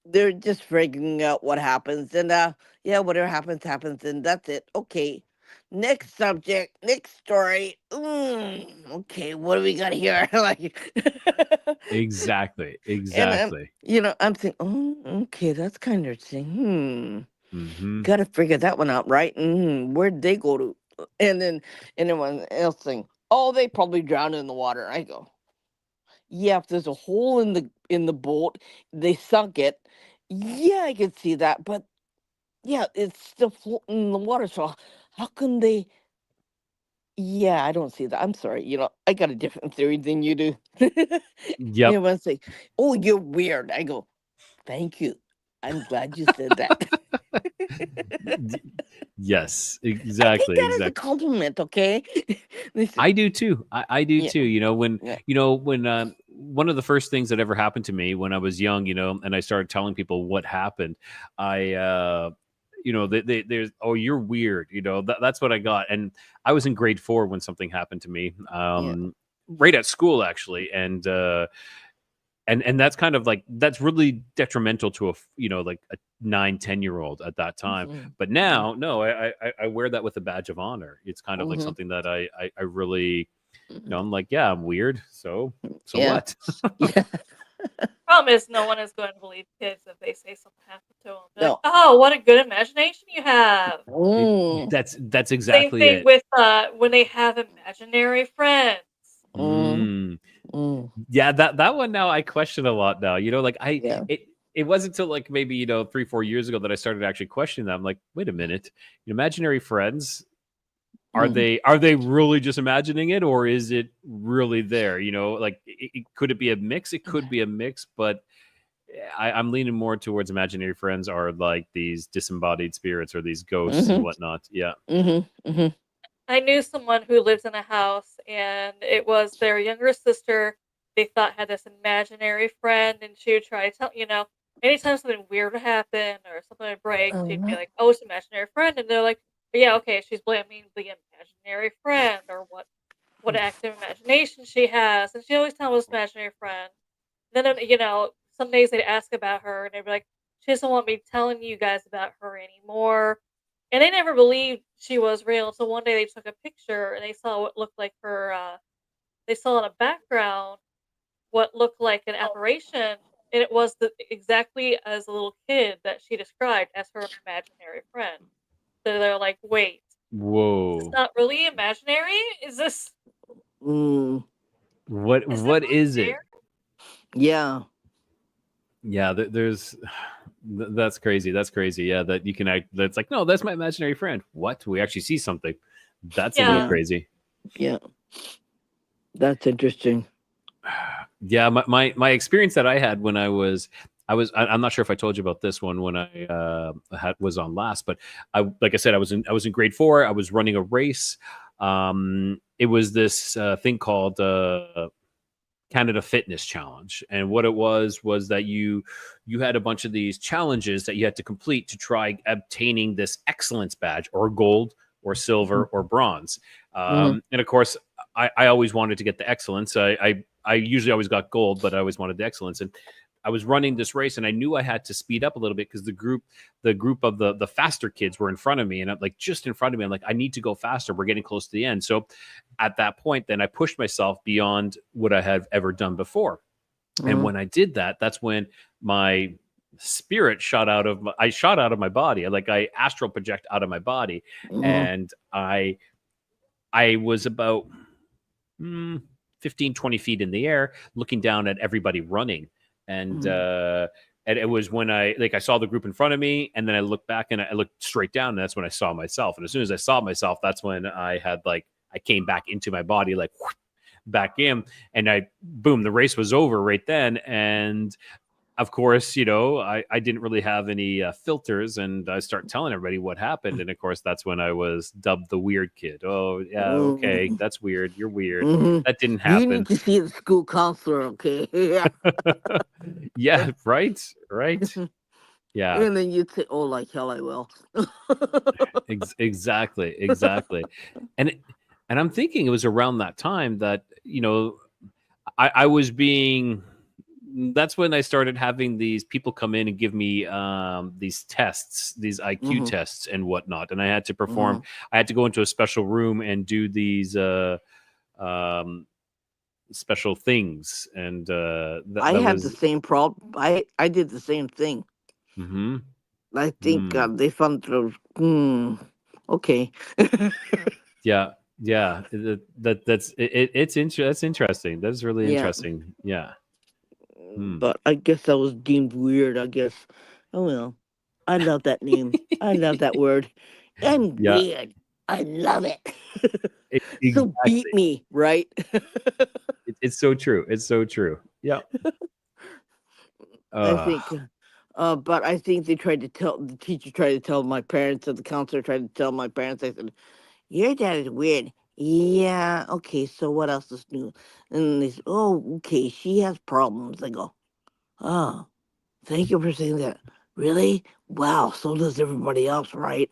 figuring out what happens, and yeah, whatever happens, and that's it. Okay, next subject, next story. Okay, what do we got here? Like, Exactly. and Exactly. I'm thinking, oh, okay, that's kind of interesting. Hmm. Gotta figure that one out, right? Where'd they go to? And then anyone else saying, oh, they probably drowned in the water. I go, yeah, if there's a hole in the boat, they sunk it. Yeah, I could see that, but yeah, it's still floating in the water. So how can they? Yeah, I don't see that. I'm sorry. I got a different theory than you do. Yep. Anyone say, "Oh, you're weird," I go, "Thank you. I'm glad you said that." Y- Yes. I take Exactly. that as a Exactly. compliment. Okay. They said, I do too. I do yeah, too. When yeah, one of the first things that ever happened to me when I was young, and I started telling people what happened, I there's, oh, you're weird. That's what I got. And I was in grade 4 when something happened to me. yeah. right at school actually, and that's kind of like that's really detrimental to like a 9-10-year-old at that time. Mhm. But now, no, I wear that with a badge of honor. It's kind of like Mhm. something that I really, I'm like, yeah, I'm weird, so Yeah. what? Yeah. Problem is, no one is going to believe kids if they say something happened to them. They're like, No. "Oh, what a good imagination you have." Mm. That's Same exactly thing it. with when they have imaginary friends. Mm. Mm. Yeah, that one now I question a lot now. Like Yeah. it wasn't until like maybe 3-4 years ago that I started actually questioning that. I'm like, wait a minute, imaginary friends, are Mm. they really just imagining it, or is it really there? Like could it be a mix? It could be a mix, but I'm leaning more towards imaginary friends are like these disembodied spirits or these ghosts and Mhm. whatnot. Yeah. Mhm. Mhm. I knew someone who lives in a house, and it was their younger sister. They thought had this imaginary friend, and she would try to tell anytime something weird would happen or something would break, she'd be Mhm. like, "Oh, it's an imaginary friend," and they're like, "Yeah, okay." She's blaming the imaginary friend or what active imagination she has, and she always tell us imaginary friend. Then some days they'd ask about her, and they'd be like, "She doesn't want me telling you guys about her anymore." And they never believed she was real. So one day they took a picture and they saw what looked like her. They saw in a background what looked like an apparition, and it was exactly as a little kid that she described as her imaginary friend. So they're like, "Wait, is this Whoa. not really imaginary? Is this Mm. is it What really is it? there?" Yeah. Yeah, there's that's crazy. That's crazy. Yeah, that you can act. That's like, no, that's my imaginary friend. What? We actually see something. That's a little Yeah. Yeah. crazy. Yeah. That's interesting. Yeah, my experience that I had when I'm not sure if I told you about this one when I was on last, but like I said, I was in grade 4. I was running a race. It was this thing called Canada Fitness Challenge, and what it was that you had a bunch of these challenges that you had to complete to try obtaining this excellence badge, or gold, or silver, or bronze. Mm. And of course, I always wanted to get the excellence. I usually always got gold, but I always wanted the excellence. And I was running this race, and I knew I had to speed up a little bit because the group of the faster kids were in front of me, and I'm like just in front of me. I'm like, I need to go faster. We're getting close to the end. So at that point, then I pushed myself beyond what I had ever done before. And Mm. when I did that, that's when my spirit I shot out of my body. I astral project out of my body. Mm. And I was about 15, 20 feet in the air, looking down at everybody running. Mm. And it was when I saw the group in front of me, and then I looked back and I looked straight down, and that's when I saw myself. And as soon as I saw myself, that's when I came back into my body, like back in, and boom, the race was over right then. And of course, I didn't really have any filters, and I start telling everybody what happened. And of course, that's when I was dubbed the weird kid. Oh, yeah, okay, Mm. that's weird. You're weird. Mhm. That didn't You need happen. to see the school counselor, okay? Yeah. Yeah, right. Yeah, And then you'd say, "Oh, like hell, I will." exactly. And and I'm thinking it was around that time that I was being. That's when I started having these people come in and give me these tests, these IQ Mhm. tests and whatnot, and I had to perform. Mhm. I had to go into a special room and do these um, special things, and I that had the was. same problem. I did the same thing. Hmm. I think Mm, they found those. Okay. yeah, yeah. That's interesting. That's really Yeah, interesting. Yeah. Hmm. but I guess I was deemed weird. I guess. Oh well. I love that name. I love that word. I'm Yeah. weird. I love it. So beat Exactly. me, right? It's so true. It's so true. Yeah. I Uh, think, but I think the teacher tried to tell my parents, and the counselor tried to tell my parents. I said, "Your dad is weird." Yeah, okay, so what else is new? And they said, "Oh, okay, she has problems." I go, "Oh, thank you for saying that." Really? Wow, so does everybody else, right?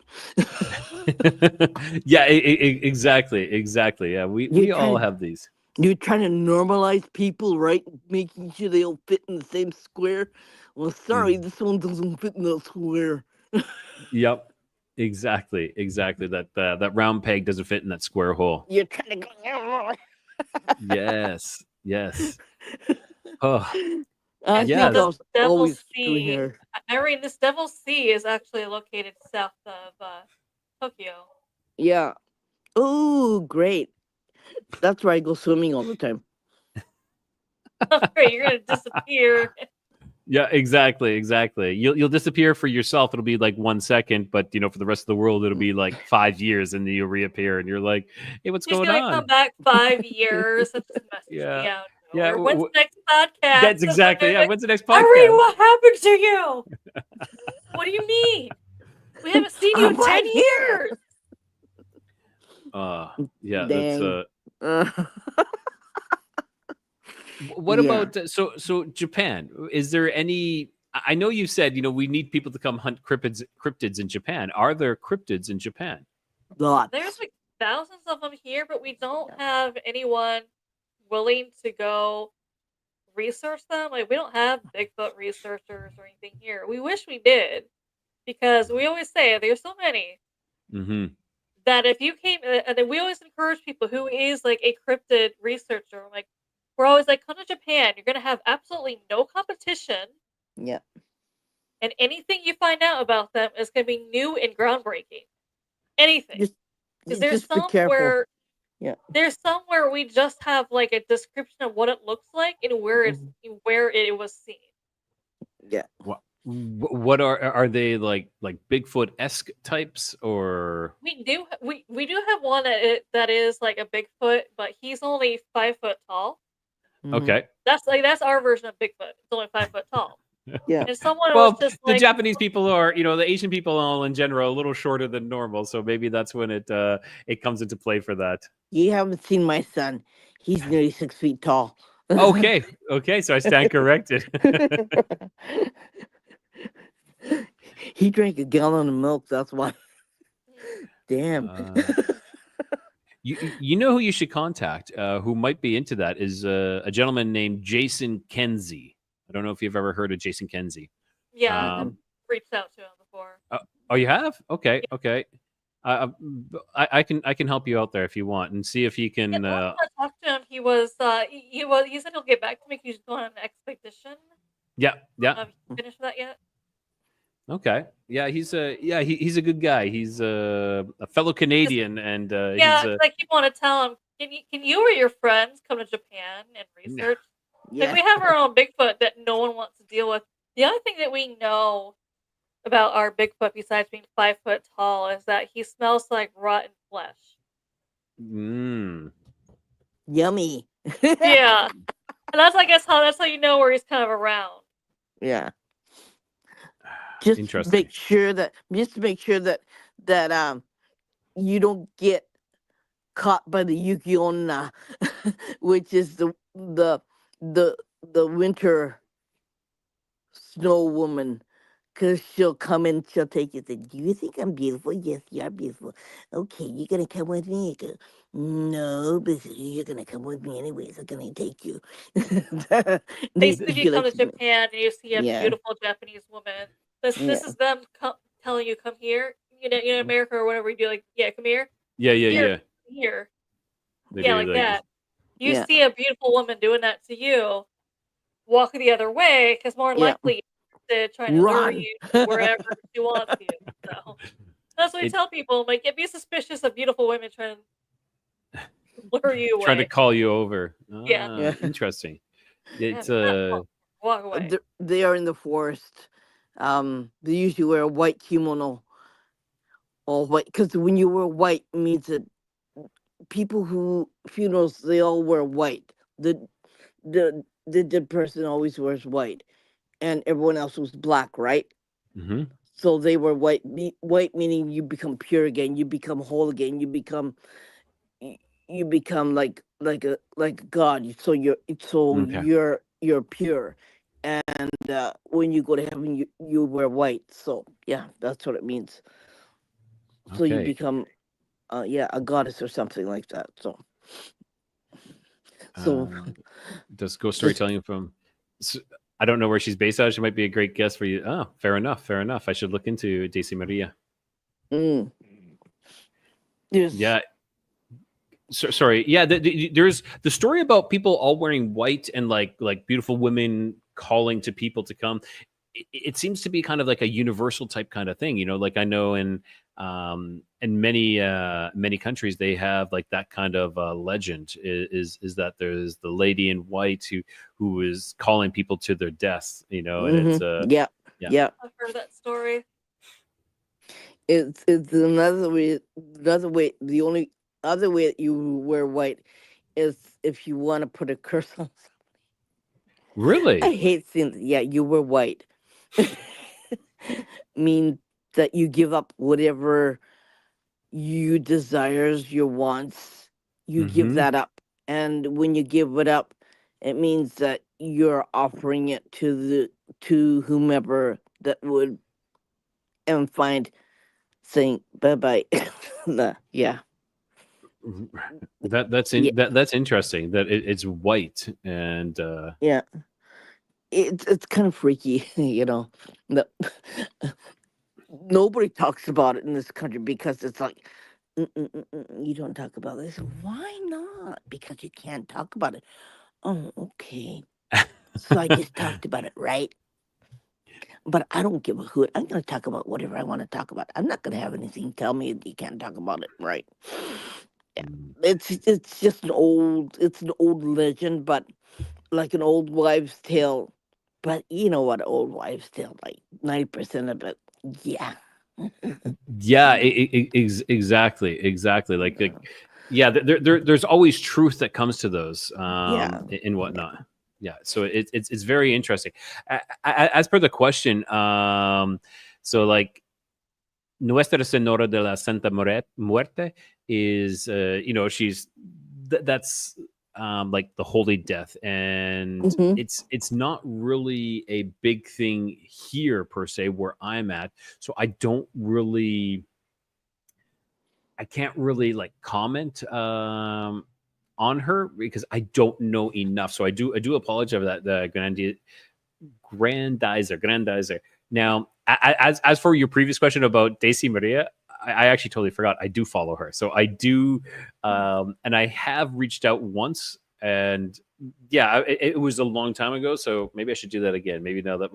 yeah, exactly. Yeah, we You all tried, have these. You're trying to normalize people, right? Making sure they all fit in the same square. Well, sorry, Mm. this one doesn't fit in the square. Yep. Exactly. That round peg doesn't fit in that square hole. You're trying to go. Yes. Yes. Oh, I And so think I yeah. this was Devil's always doing Sea, her. Irene, this Devil's Sea is actually located south of Tokyo. Yeah. Oh, great. That's where I go swimming all the time. Great, you're gonna disappear. Yeah, exactly. You'll disappear for yourself. It'll be like 1 second, but for the rest of the world, it'll be like 5 years, and then you'll reappear, and you're like, "Hey, what's She's going gonna come on?" back 5 years and just message me Yeah, out of yeah. nowhere. When's the next podcast? That's exactly. Yeah. When's the next Irene, podcast? what happened to you? What do you mean? We haven't seen you I'm in 10 right here. years. Yeah. That's Dang. What Yeah. about so Japan? Is there any? I know you said we need people to come hunt cryptids in Japan. Are there cryptids in Japan? There's Lots. like thousands of them here, but we don't Yeah. have anyone willing to go research them. Like we don't have Bigfoot researchers or anything here. We wish we did because we always say there's so many Mm-hmm. that if you came, and then we always encourage people who is like a cryptid researcher. Like we're always like, come to Japan. You're gonna have absolutely no competition, Yeah. and anything you find out about them is gonna be new and groundbreaking. Anything, Just because there's just be some careful. where Yeah. there's somewhere we just have like a description of what it looks like and where it was seen. Yeah. What are they like Bigfoot-esque types or? We do have one that is like a Bigfoot, but he's only 5 foot tall. Okay. That's our version of Bigfoot. It's only 5 foot tall. Yeah. And someone was Well, just the like, Japanese people are, the Asian people all in general, a little shorter than normal. So maybe that's when it comes into play for that. You haven't seen my son. He's nearly 6 feet tall. Okay. So I stand corrected. He drank a gallon of milk. That's why. Damn. You know who you should contact, who might be into that, is a gentleman named Jason Kenzie. I don't know if you've ever heard of Jason Kenzie. yeah, I've reached out to him before. Oh, you have? Okay. Yeah. I can help you out there if you want, and see if he can. And last time I talked to him, he said he'll get back to me. He's going on an expedition. Yeah. Have you finished that yet? Okay. Yeah, he's a good guy. He's a fellow Canadian, and Yeah, he's I keep wanting to tell him, can you or your friends come to Japan and research? Yeah. Like we have our own Bigfoot that no one wants to deal with. The other thing that we know about our Bigfoot, besides being 5 foot tall, is that he smells like rotten flesh. Yummy. Yeah, and that's how you know where he's kind of around. Yeah. Just to Interesting. make sure that you don't get caught by the Yuki-onna, which is the winter snow woman, because she'll come in, she'll take you and say, do you think I'm beautiful? Yes, you are beautiful. Okay, you're gonna come with me? I go, no, but you're gonna come with me anyways. I'm gonna take you. Basically, if you come to Japan and you see a Yeah. beautiful Japanese woman, this is them telling you, come here. In America or whatever you do, like, yeah, come here. Yeah. Here. They Yeah, do, like that. You Yeah. see a beautiful woman doing that to you, walk the other way, because more than Yeah. likely to trying to lure Run. you to wherever she wants you. So that's what we tell people. Like, be suspicious of beautiful women trying to lure you away. trying to call you over. Yeah. Interesting. It's walk away. They are in the forest. They usually wear a white kimono, all white, because when you wear white, it means that people who funerals, they all wear white. The dead person always wears white, and everyone else was black, right? Mm-hmm. So they were white. White meaning you become pure again. You become whole again. You become like God. So you're pure, and when you go to heaven, you wear white. So yeah, that's what it means. So you Okay. become a goddess or something like that. So Does ghost storytelling from? I don't know where she's based out of. She might be a great guest for you. Oh, fair enough. Fair enough. I should look into Daisy Maria. mm, there's Yeah. Sorry. Yeah. There's the story about people all wearing white and like beautiful women calling to people to come. It seems to be kind of like a universal type kind of thing, like I know in many countries they have like that kind of legend is that there's the lady in white who is calling people to their death, and it's yeah, yeah. yeah. I've heard that story. It's another way. The only other way that you wear white is if you want to put a curse on. I Really? hate seeing. Yeah, you wear white. Mean that you give up whatever you desires, your wants. You give Mm-hmm. that up, and when you give it up, it means that you're offering it to whomever that would and find saying bye bye. Yeah. Yeah, That's interesting that it's white and yeah. It's kind of freaky, you know. No, nobody talks about it in this country because it's like, you don't talk about this. Why not? Because you can't talk about it. Oh, okay. So I just talked about it, right? But I don't give a hoot. I'm going to talk about whatever I want to talk about. I'm not going to have anything tell me that you can't talk about it, right? Yeah. It's just an old legend, but like an old wives' tale. But you know what, old wives' tale, like 90% of it, yeah. yeah, exactly like yeah, there's always truth that comes to those Yeah. and whatnot. Yeah, so it's very interesting. As per the question, so like Nuestra Señora de la Santa Muerte is she's that's like the holy death, and Hmm. it's not really a big thing here per se where I'm at, so I can't really like comment on her because I don't know enough. So I do apologize for that. The grandizer. Now, as for your previous question about Daisy Maria, I actually totally forgot. I do follow her, so I do, and I have reached out once, and yeah, it was a long time ago. So maybe I should do that again. Maybe now that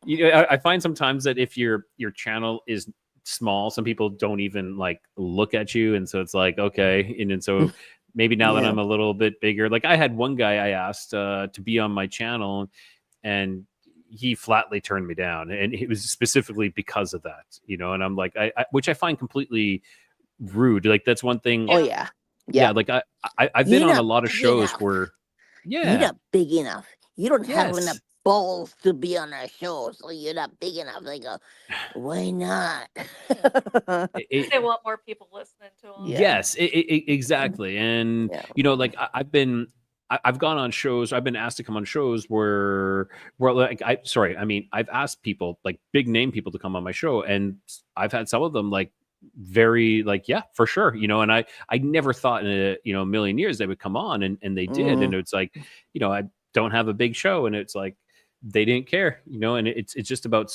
I find sometimes that if your channel is small, some people don't even like look at you, and so it's like okay, and so maybe now that Yeah. I'm a little bit bigger, like I had one guy I asked to be on my channel, and he flatly turned me down, and it was specifically because of that, and I'm like, which I find completely rude. Like that's one thing. Oh Yeah. yeah. Yeah, Yeah. like I've been You're on a not lot of big shows enough. where, You're yeah, not big enough. You don't have enough yes. balls to be on our show, so you're not big enough. They go, why not? They want more people listening to them. Yeah. Yes, exactly. And Yeah. like I've gone on shows. I've been asked to come on shows where like I mean, I've asked people like big name people to come on my show, and I've had some of them like very like yeah, for sure, and I never thought in a million years they would come on, and they did, Hmm. and it's like I don't have a big show, and it's like they didn't care, and it's just about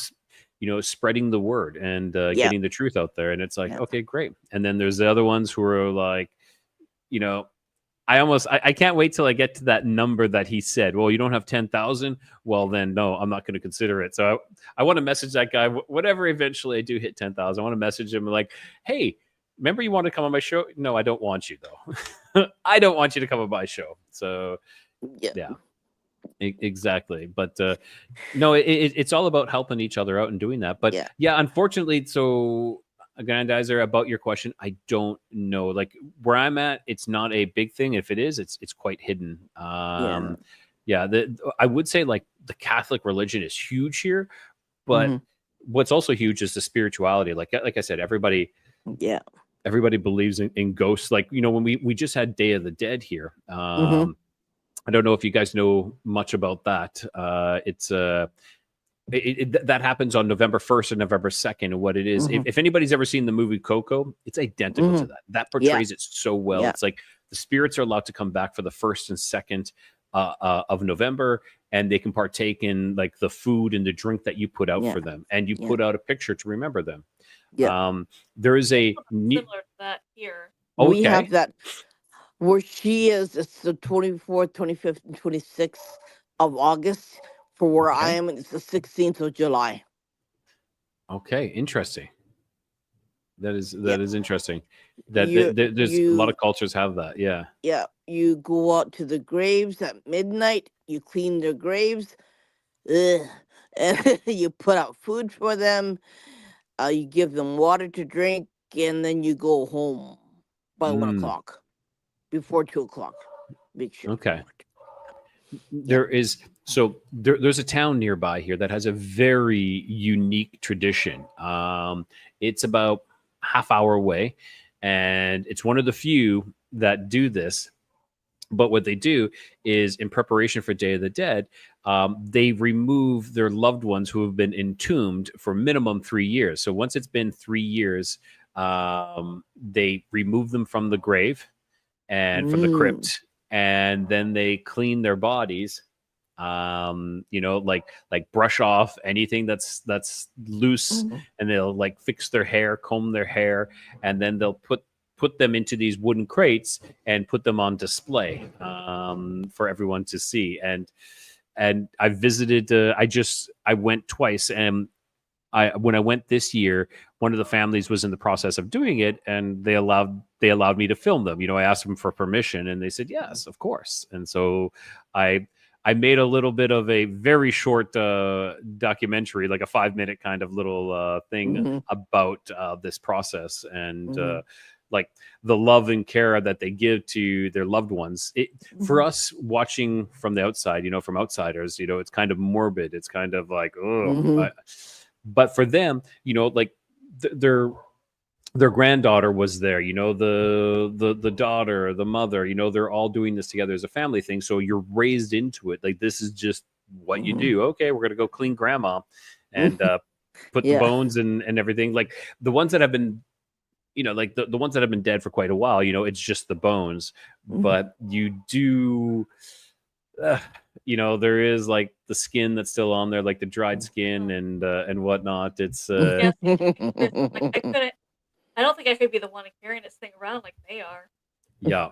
spreading the word and Yeah. getting the truth out there, and it's like Yeah. okay, great. And then there's the other ones who are like you know I can't wait till I get to that number that he said. Well, you don't have 10,000. Well, then no, I'm not going to consider it. So I want to message that guy. Whatever, eventually I do hit 10,000. I want to message him like, hey, remember you want to come on my show? No, I don't want you though. I don't want you to come on my show. So Yeah. yeah, exactly. But no, it's all about helping each other out and doing that. But Yeah. yeah, unfortunately, so Grandizer, about your question, I don't know. Like where I'm at, it's not a big thing. If it is, it's quite hidden. Yeah. Yeah, I would say like the Catholic religion is huge here, but Hmm. what's also huge is the spirituality. Like I said, everybody Yeah. believes in ghosts. Like when we just had Day of the Dead here. Hmm. I don't know if you guys know much about that. It's that happens on November 1st and November 2nd. And what it is, Hmm. if anybody's ever seen the movie Coco, it's identical Hmm. to that. That Yeah. portrays it so well. Yeah. It's like the spirits are allowed to come back for the 1st and 2nd of November, and they can partake in like the food and the drink that you put out Yeah. for them, and you Yeah. put out a picture to remember them. Yeah. There is a Similar to that here. We okay. have that where she is. It's the 24th, 25th, and 26th of August. For where I Okay. am, it's the 16th of July. Okay, interesting. That is interesting. You There's a lot you of cultures have that. Yeah. yeah, you go out to the graves at midnight. You clean their graves. Ugh. And you put out food for them. You give them water to drink, and then you go home by 1 o'clock, before 2 o'clock. Make sure. Okay. There's a town nearby here that has a very unique tradition. It's about half hour away, and it's one of the few that do this. But what they do is, in preparation for Day of the Dead, they remove their loved ones who have been entombed for minimum 3 years. So once it's been 3 years, they remove them from the grave and from the crypt, and then they clean their bodies. Like brush off anything that's loose, and they'll like fix their hair, comb their hair, and then they'll put them into these wooden crates and put them on display for everyone to see. And I visited. I went twice, and when I went this year, one of the families was in the process of doing it, and they allowed me to film them. I asked them for permission, and they said yes, of course. And so I made a little bit of a very short documentary, like a 5-minute kind of little thing about this process, and like the love and care that they give to their loved ones. For us watching from the outside, from outsiders, it's kind of morbid. It's kind of like, but for them, like their granddaughter was there, the daughter, the mother, they're all doing this together as a family thing. So you're raised into it. Like, this is just what you do. Okay, we're going to go clean grandma and put the bones and everything. Like the ones that have been, like the ones that have been dead for quite a while, it's just the bones. But you do, there is like the skin that's still on there, like the dried skin and whatnot. It's Yeah, I don't think I could be the one carrying this thing around like they are. You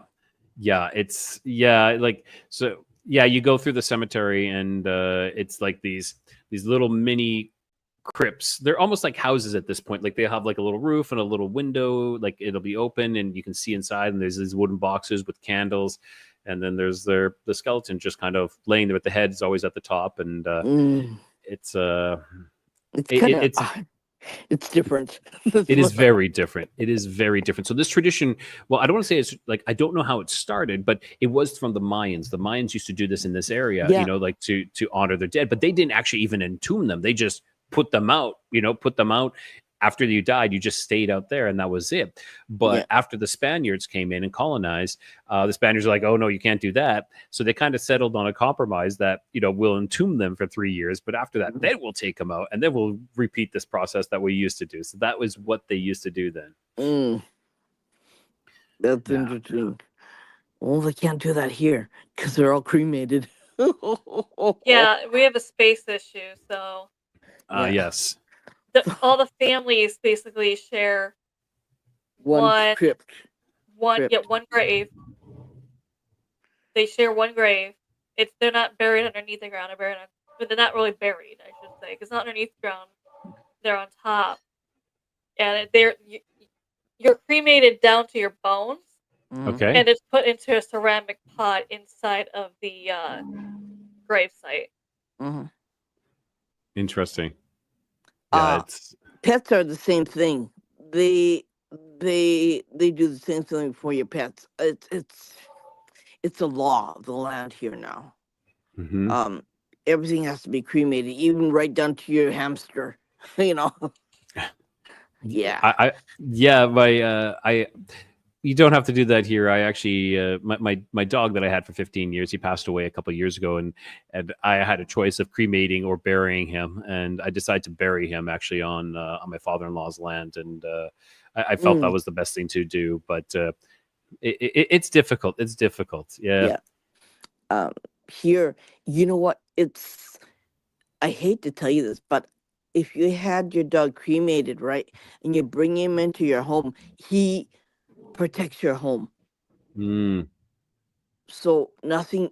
go through the cemetery, and it's like these little mini crypts. They're almost like houses at this point. Like they have like a little roof and a little window, like it'll be open and you can see inside, and there's these wooden boxes with candles, and then there's the skeleton just kind of laying there with the head is always at the top, and it's different. It is very different. It is very different. So this tradition, well, I don't want to say it's like, I don't know how it started, but it was from the Mayans. The Mayans used to do this in this area, like to honor their dead, but they didn't actually even entomb them. They just put them out after you died. You just stayed out there, and that was it. But after the Spaniards came in and colonized, the Spaniards are like, oh no, you can't do that. So they kind of settled on a compromise that, we'll entomb them for 3 years, but after that, then we'll take them out, and then we'll repeat this process that we used to do. So that was what they used to do then. That's interesting. Well, they can't do that here because they're all cremated. Yeah, we have a space issue, so yes. All the families basically share one crypt. One grave. They share one grave. They're not buried underneath the ground. But they're not really buried, I should say, because not underneath the ground. They're on top, and you're cremated down to your bones. Okay. And it's put into a ceramic pot inside of the grave site. Interesting. Pets are the same thing. They do the same thing for your pets. It's a law of the land here now. Everything has to be cremated, even right down to your hamster. You don't have to do that here. I actually, my dog that I had for 15 years, he passed away a couple of years ago, and I had a choice of cremating or burying him, and I decided to bury him actually on my father-in-law's land, and I felt that was the best thing to do. But It's difficult. It's difficult. Yeah. Yeah. Here, you know what? I hate to tell you this, but if you had your dog cremated, right, and you bring him into your home, he protects your home. Mm. So nothing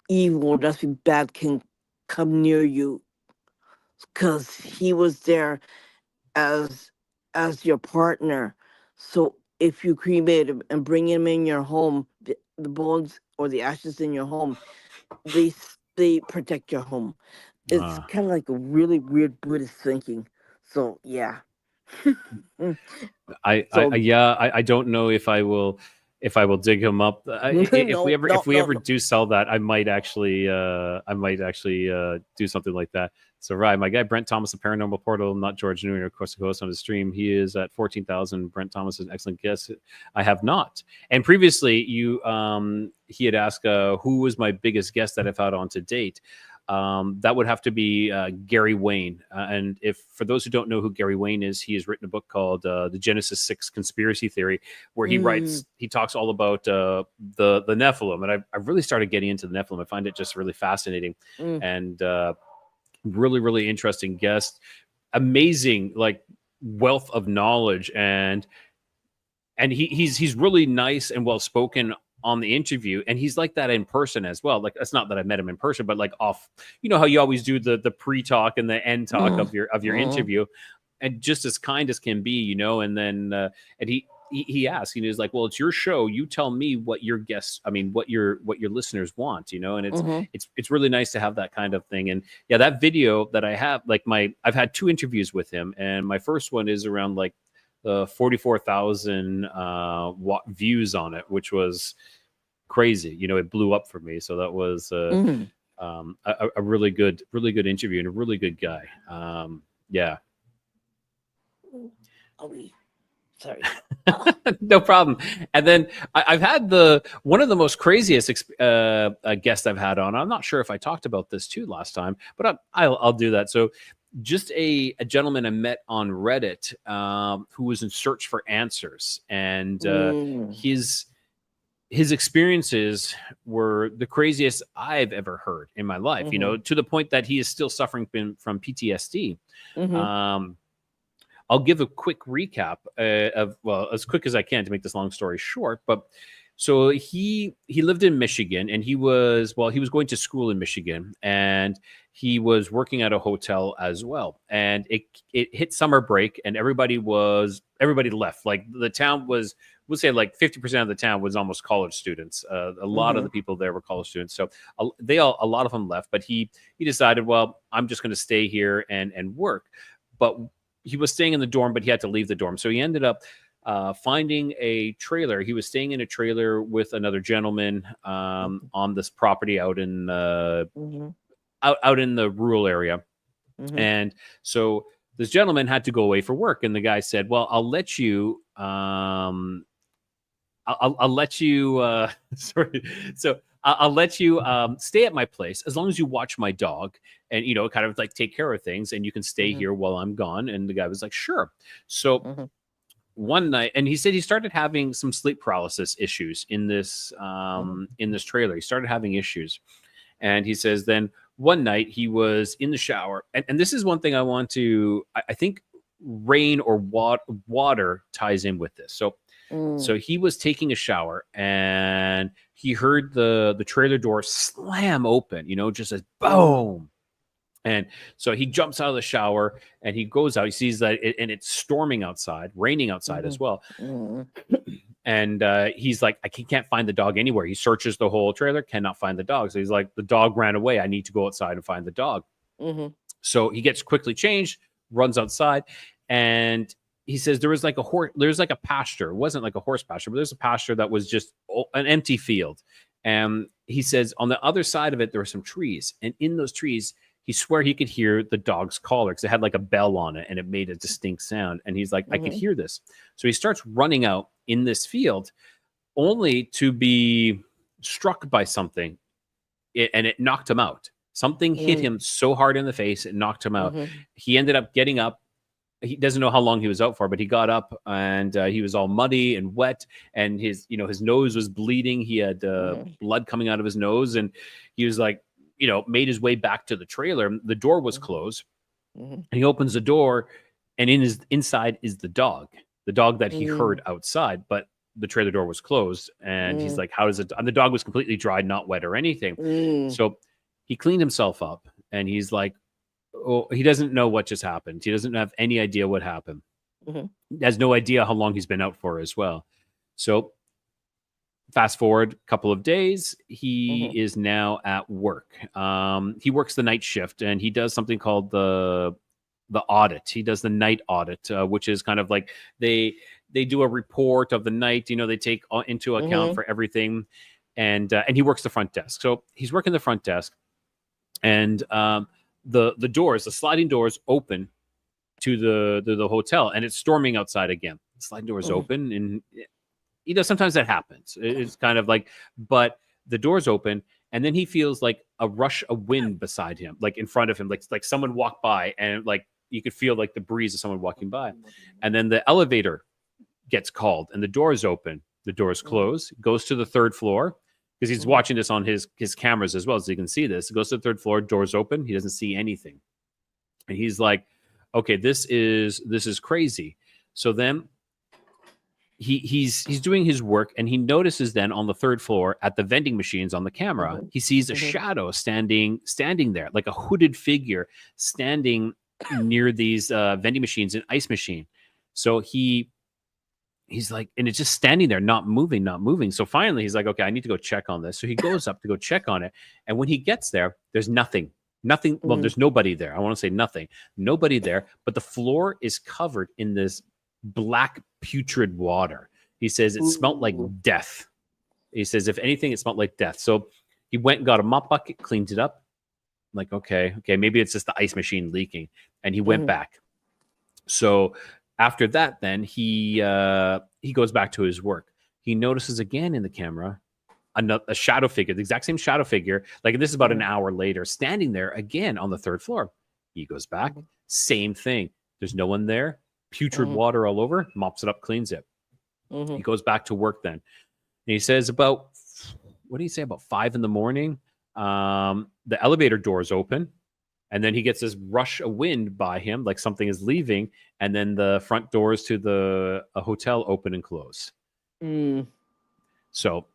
evil or nothing bad can come near you because he was there as your partner. So if you cremate him and bring him in your home, the bones or the ashes in your home, they protect your home. It's Uh, kind of like a really weird Buddhist thinking. So yeah. So yeah, I don't know if I will dig him up. no, If no, we no, ever no. do sell that, I might actually do something like that. So right, my guy Brent Thomas, the Paranormal Portal, not George Noonan, of course, the host on his stream. He is at 14,000. Brent Thomas is an excellent guest. I have not. And previously, he had asked who was my biggest guest that I've had on to date. That would have to be Gary Wayne. And if for those who don't know who Gary Wayne is, he has written a book called The Genesis 6 Conspiracy Theory, where he talks all about the Nephilim. And I've really started getting into the Nephilim. I find it just really fascinating and really, really interesting guest. Amazing, like wealth of knowledge, and he's really nice and well spoken on the interview, and he's like that in person as well. Like, it's not that I met him in person, but like off, you know how you always do the pre-talk and the end talk of your interview, and just as kind as can be, you know. And then and he asked, he's like, well, it's your show, you tell me what your guests, I mean, what your listeners want, you know. And it's really nice to have that kind of thing. And yeah, that video that I have, like I've had 2 interviews with him, and my first one is around like 44,000 views on it, which was crazy. You know, it blew up for me. So that was a really good interview, and a really good guy. Yeah. Sorry. No problem. And then I've had one of the most craziest guests I've had on. I'm not sure if I talked about this too last time, but I'll do that. So just a gentleman I met on Reddit who was in search for answers, and his experiences were the craziest I've ever heard in my life. You know, to the point that he is still suffering from PTSD. I'll give a quick recap of, well, as quick as I can to make this long story short. But so he lived in Michigan, and he was going to school in Michigan, and he was working at a hotel as well. And it hit summer break, and everybody left. Like, the town was, we'll say like 50% of the town was almost college students. A lot of the people there were college students. So a lot of them left, but he decided, well, I'm just going to stay here and work. But he was staying in the dorm, but he had to leave the dorm. So he ended up finding a trailer. He was staying in a trailer with another gentleman on this property out in out in the rural area. And so this gentleman had to go away for work, and the guy said, well, I'll let you I'll let you sorry. So I'll let you stay at my place as long as you watch my dog and, you know, kind of like take care of things, and you can stay here while I'm gone. And the guy was like, sure. So one night, and he said he started having some sleep paralysis issues in this trailer. He started having issues. And he says then one night he was in the shower. And this is one thing I want to, I think rain or water ties in with this. So he was taking a shower, and he heard the trailer door slam open, you know, just as boom. And so he jumps out of the shower, and he goes out. He sees that and it's storming outside, raining outside as well. And he's like, I can't find the dog anywhere. He searches the whole trailer, cannot find the dog. So he's like, the dog ran away. I need to go outside and find the dog. So he gets quickly changed, runs outside, and he says there was like there's like a pasture. It wasn't like a horse pasture, but there's a pasture that was just an empty field. And he says on the other side of it, there were some trees. And in those trees, he swore he could hear the dog's collar, because it had like a bell on it and it made a distinct sound. And he's like, I could hear this. So he starts running out in this field, only to be struck by something. And it knocked him out. Something hit him so hard in the face, it knocked him out. He ended up getting up he doesn't know how long he was out for, but he got up and he was all muddy and wet, and his his nose was bleeding. He had blood coming out of his nose, and he was like, made his way back to the trailer. The door was closed, and he opens the door, and inside is the dog that he heard outside, but the trailer door was closed, and he's like, how does it? And the dog was completely dried, not wet or anything. So he cleaned himself up, and he's like, oh, he doesn't know what just happened. He doesn't have any idea what happened. He has no idea how long he's been out for as well. So fast forward a couple of days, he is now at work. He works the night shift, and he does something called the audit. He does the night audit, which is kind of like they do a report of the night. They take into account for everything, and he works the front desk. So he's working the front desk, and the sliding doors open to the hotel, and it's storming outside again. The sliding doors open, and sometimes that happens. It's kind of like, but the doors open, and then he feels like a rush of wind beside him, like in front of him, like someone walked by, and like you could feel like the breeze of someone walking by. And then the elevator gets called, and the doors open, the doors close, goes to the third floor, because he's watching this on his cameras as well, so you can see this. It goes to the third floor, doors open, he doesn't see anything, and he's like, okay, this is crazy. So then he's doing his work, and he notices then on the third floor at the vending machines on the camera, he sees a shadow standing there, like a hooded figure standing near these vending machines, an ice machine. So he's like, and it's just standing there, not moving. So finally he's like, okay, I need to go check on this. So he goes up to go check on it. And when he gets there, there's nothing. Well, there's nobody there. I want to say nobody there, but the floor is covered in this black putrid water. He says it smelled like death. He says, if anything, it smelled like death. So he went and got a mop bucket, cleaned it up. I'm like, okay, maybe it's just the ice machine leaking. And he went back. So after that, then he goes back to his work. He notices again in the camera a shadow figure, the exact same shadow figure. Like, this is about an hour later, standing there again on the third floor. He goes back, same thing. There's no one there. Putrid water all over. Mops it up, cleans it. He goes back to work then. And he says about 5 a.m, the elevator doors open. And then he gets this rush of wind by him, like something is leaving. And then the front doors to the hotel open and close. So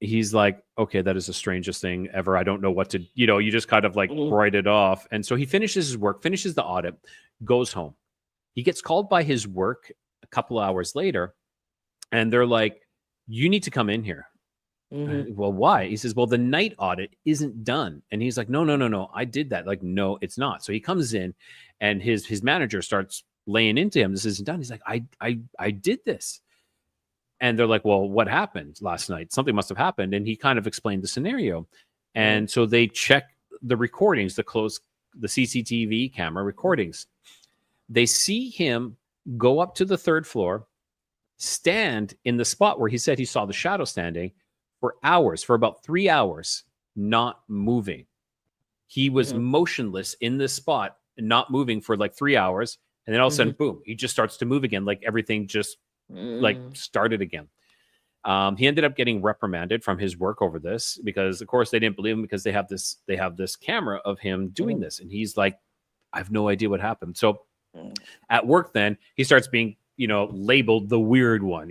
he's like, okay, that is the strangest thing ever. I don't know what to, you just kind of like write it off. And so he finishes his work, finishes the audit, goes home. He gets called by his work a couple hours later, and they're like, you need to come in here. Well, why? He says, well, the night audit isn't done. And he's like, no, I did that. Like, no, it's not. So he comes in, and his manager starts laying into him, this isn't done. He's like, I did this. And they're like, well, what happened last night? Something must have happened. And he kind of explained the scenario. And so they check the recordings, the CCTV camera recordings. They see him go up to the third floor, stand in the spot where he said he saw the shadow standing for hours, for about 3 hours, not moving. He was motionless in this spot, not moving for like 3 hours. And then all of a sudden, boom, he just starts to move again. Like everything just like started again. He ended up getting reprimanded from his work over this, because of course they didn't believe him, because they have this camera of him doing this. And he's like, I have no idea what happened. So at work, then he starts being, labeled the weird one,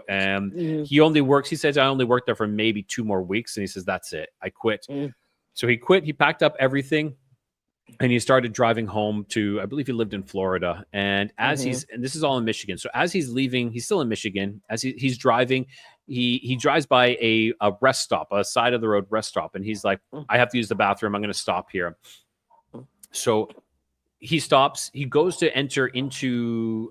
and he says, I only worked there for maybe 2 more weeks. And he says, that's it. I quit. So he quit. He packed up everything, and he started driving home to, I believe he lived in Florida. And as and this is all in Michigan. So as he's leaving, he's still in Michigan. As he's driving, he drives by a rest stop, a side of the road rest stop. And he's like, I have to use the bathroom. I'm going to stop here. So he stops. He goes to enter into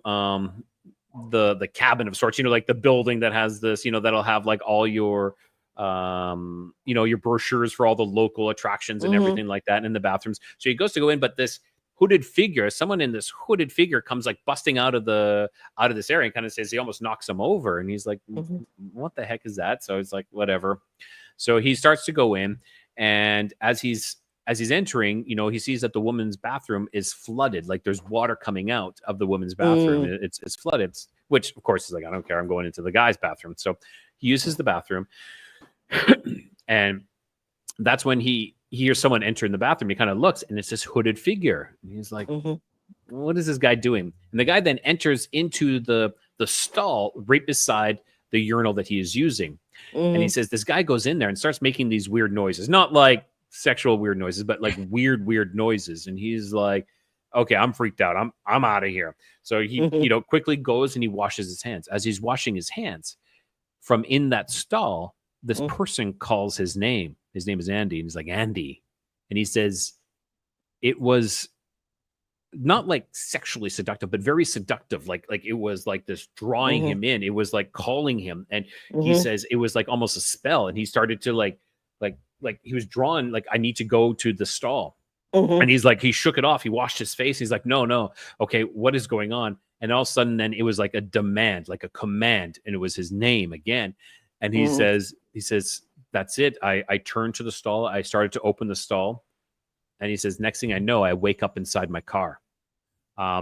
the cabin of sorts, like the building that has this, that'll have like all your your brochures for all the local attractions and everything like that in the bathrooms. So he goes to go in, but this someone in this hooded figure comes like busting out of this area and kind of says, he almost knocks him over. And he's like, what the heck is that? So it's like, whatever. So he starts to go in, and as he's as he's entering, he sees that the woman's bathroom is flooded. Like there's water coming out of the woman's bathroom. It's flooded, which of course is like, I don't care. I'm going into the guy's bathroom. So he uses the bathroom, and that's when he hears someone enter in the bathroom. He kind of looks, and it's this hooded figure. And he's like, what is this guy doing? And the guy then enters into the stall right beside the urinal that he is using. And he says, this guy goes in there and starts making these weird noises, not like sexual weird noises, but like weird noises. And he's like, okay, I'm freaked out. I'm out of here. So he, quickly goes and he washes his hands. As he's washing his hands from in that stall, this person calls his name. His name is Andy. And he's like, Andy. And he says, it was not like sexually seductive, but very seductive. Like it was like this drawing him in. It was like calling him. And he says it was like almost a spell. And he started to like he was drawn, like, I need to go to the stall. And he's like, he shook it off. He washed his face. He's like, no. Okay, what is going on? And all of a sudden then it was like a demand, like a command. And it was his name again. And he says, that's it. I turned to the stall. I started to open the stall. And he says, next thing I know, I wake up inside my car.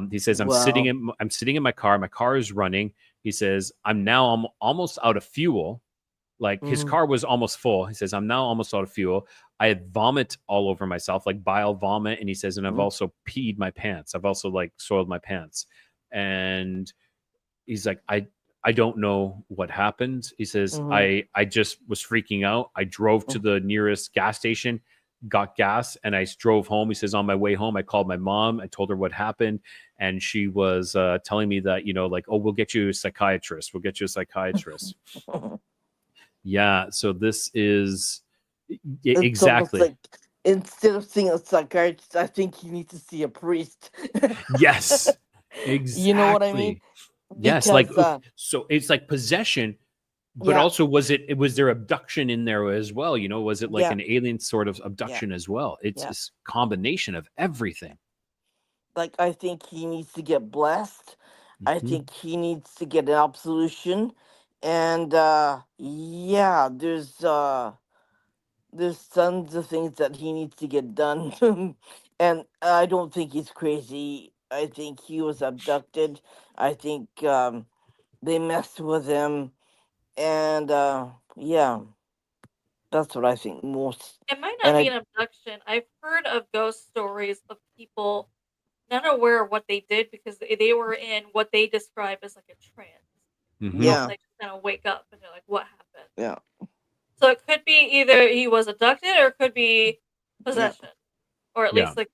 He says, I'm sitting in my car. My car is running. He says, I'm almost out of fuel. Like his car was almost full. He says, I'm now almost out of fuel. I had vomit all over myself, like bile vomit. And he says, and I've also peed my pants. I've also like soiled my pants. And he's like, I don't know what happened. He says, I just was freaking out. I drove to the nearest gas station, got gas, and I drove home. He says, on my way home, I called my mom. I told her what happened. And she was telling me that, like, oh, we'll get you a psychiatrist. Yeah. So this is exactly. Like, instead of seeing a psychiatrist, I think you need to see a priest. Yes. Exactly. You know what I mean? Yes. Because, like, so it's like possession, but also was there abduction in there as well? Was it like an alien sort of abduction as well? It's this combination of everything. Like, I think he needs to get blessed. I think he needs to get an absolution. And there's tons of things that he needs to get done. And I don't think he's crazy. I think he was abducted. I think they messed with him. And that's what I think most. It might not be an abduction. I've heard of ghost stories of people not aware of what they did because they were in what they describe as like a trance. Yeah. They just kind of wake up and they're like, what happened? Yeah. So it could be either he was abducted or it could be possession. Or at least like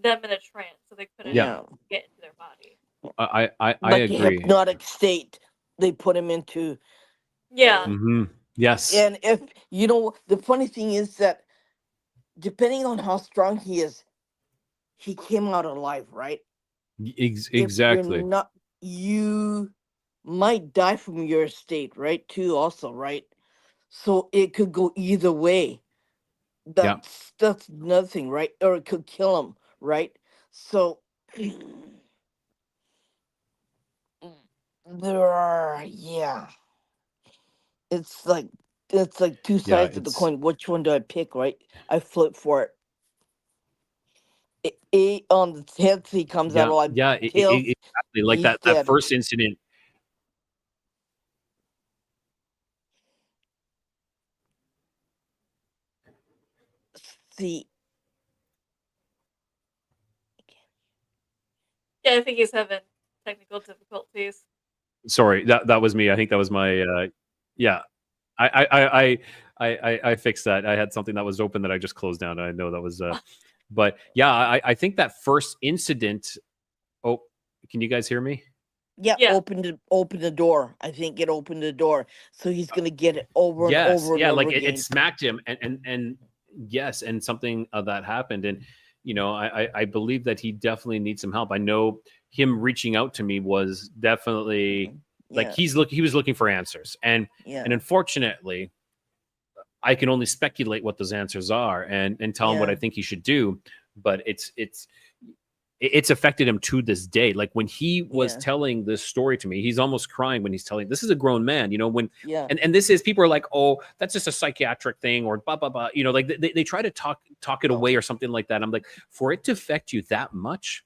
them in a trance so they couldn't get into their body. I like agree. A hypnotic state they put him into. Yeah. Yes. And if the funny thing is that depending on how strong he is, he came out alive, right? Exactly. If you're not, you might die from your state, right? Too, also, right? So it could go either way. That's another thing, right? Or it could kill him, right? So there are, it's like two sides of the coin. Which one do I pick, right? I flip for it. On the 10th he comes out alive. Exactly. Like that first incident. See. Yeah, I think he's having technical difficulties. Sorry, that was me. I think that was my I fixed that. I had something that was open that I just closed down. I know that was but I think that first incident. Oh, can you guys hear me? Yeah. Open the door. I think it opened the door, so he's gonna get it over and over. Yeah, and like over again. it smacked him, and yes, and something of that happened, and I believe that he definitely needs some help. I know him reaching out to me was definitely like he was looking for answers, and unfortunately, I can only speculate what those answers are and tell him what I think he should do. But it's it's affected him to this day. Like when he was Yeah. telling this story to me, he's almost crying when he's telling. This is a grown man, when Yeah. and this is, people are like, oh, that's just a psychiatric thing, or blah blah blah. Like they try to talk it No. away or something like that. I'm like, for it to affect you that much,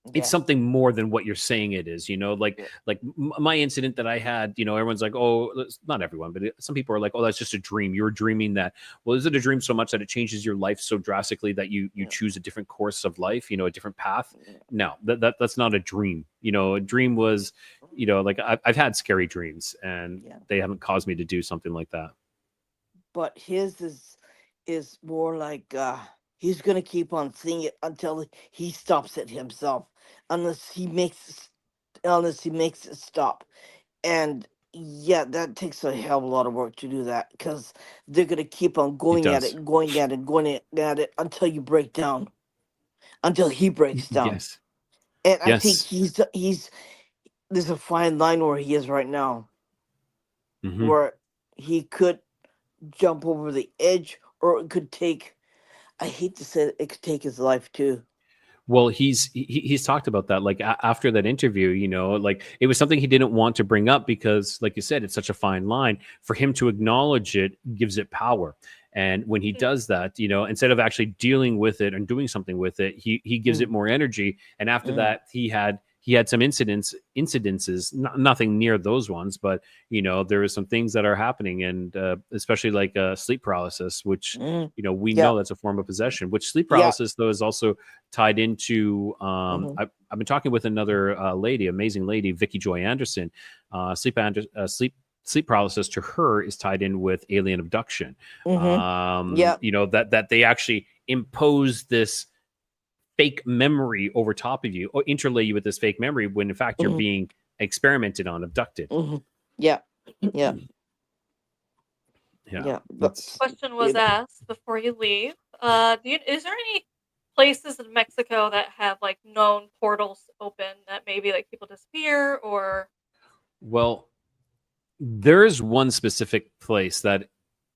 it's Yeah. something more than what you're saying it is. Like Yeah. like my incident that I had. Everyone's like, oh, not everyone, but some people are like, oh, that's just a dream. You're dreaming that. Well, is it a dream so much that it changes your life so drastically that you Yeah. choose a different course of life, a different path? Yeah. No, that's not a dream. A dream was, like I've had scary dreams, and Yeah. they haven't caused me to do something like that. But his is more like he's gonna keep on seeing it until he stops it himself, unless he makes it stop. And yeah, that takes a hell of a lot of work to do that, because they're gonna keep on It going at does. it, going at it, going at it until you break down, until he breaks down. Yes. And I think Yes. he's there's a fine line where he is right now, Mhm. where he could jump over the edge, or it could take. I hate to say it could take his life too. Well, he's talked about that. Like after that interview, like it was something he didn't want to bring up because, like you said, it's such a fine line. For him to acknowledge it gives it power. And when he does that, instead of actually dealing with it and doing something with it, he gives it Mm, more energy. And after mm, that, he had some incidences, nothing near those ones, but there is some things that are happening, and especially like sleep paralysis, which mm. we Yeah, know that's a form of possession. Which sleep yeah. paralysis though is also tied into. Hmm. I've been talking with another lady, amazing lady, Vicky Joy Anderson. Sleep paralysis to her is tied in with alien abduction. Hmm. Yeah. That they actually impose this fake memory over top of you, or interlay you with this fake memory when in fact you're Hmm. being experimented on, abducted. Hmm. Yeah. Yeah. Yeah, Yeah. that's Question was It, asked before you leave. Is there any places in Mexico that have like known portals open that maybe like people disappear or? well, there's one specific place that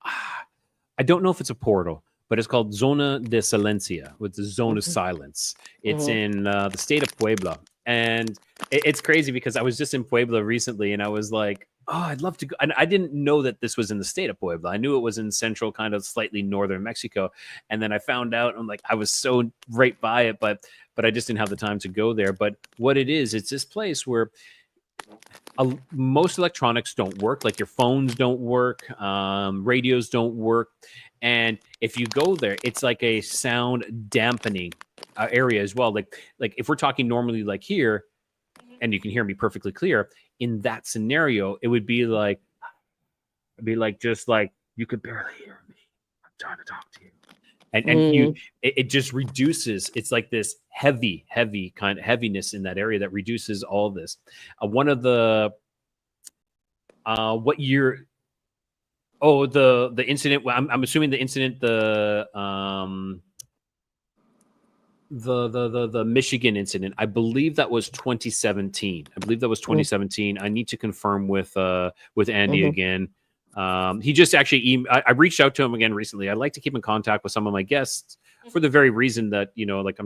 I don't know if it's a portal, but it's called Zona de Silencia, with the zone of hmm. silence. It's Hmm. in the state of Puebla. And it's crazy because I was just in Puebla recently and I was like, oh, I'd love to go. And I didn't know that this was in the state of Puebla. I knew it was in central, kind of slightly northern Mexico. And then I found out, I'm like, I was so right by it, but I just didn't have the time to go there. But what it is, it's this place where most electronics don't work, like your phones don't work, radios don't work. And if you go there, it's like a sound dampening area as well. Like if we're talking normally like here, Mhm. and you can hear me perfectly clear, in that scenario it would be like, just like you could barely hear me, I'm trying to talk to you. And Hmm. it just reduces. It's like this heavy kind of heaviness in that area that reduces all this. One of the what year? Oh, the incident. I'm assuming the incident, the Michigan incident. I believe that was 2017. I believe that was 2017. I need to confirm with Andy Hmm. again. He just actually I reached out to him again recently. I like to keep in contact with some of my guests for Mhm. the very reason that like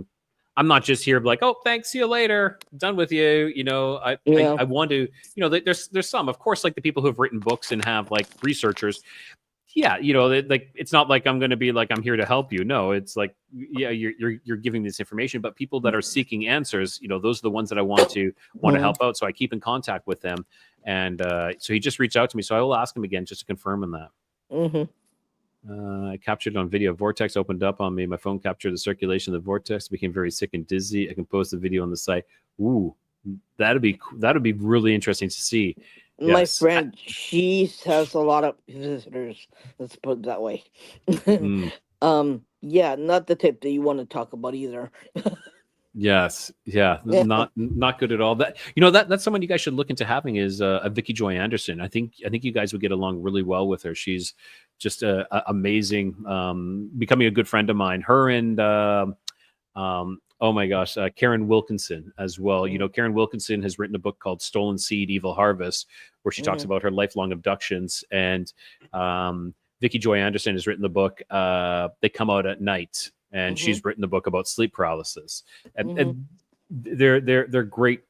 I'm not just here like, oh, thanks, see you later, done with you. Yeah. I want to, there's some, of course, like the people who have written books and have like researchers. Yeah, like it's not like I'm going to be like, I'm here to help you. No, it's like, yeah, you're giving this information, but people that are seeking answers, those are the ones that I want to Hmm. help out. So I keep in contact with them, and so he just reached out to me. So I will ask him again just to confirm on that. Hmm. I captured on video. Vortex opened up on me. My phone captured the circulation of the vortex. Became very sick and dizzy. I can post the video on the site. Ooh, that'd be really interesting to see. My Yes. friend, she has a lot of visitors. Let's put it that way. Mm. Yeah, not the type that you want to talk about either. Yes. Yeah. Yeah. Not good at all. That that's someone you guys should look into having is a Vicky Joy Anderson. I think you guys would get along really well with her. She's just amazing. Becoming a good friend of mine. Her and oh my gosh, Karen Wilkinson as well. Karen Wilkinson has written a book called Stolen Seed, Evil Harvest, where she talks Mm-hmm. about her lifelong abductions. And Vicky Joy Anderson has written the book They Come Out at Night, and Mm-hmm. she's written the book about sleep paralysis. Mm-hmm. they're great.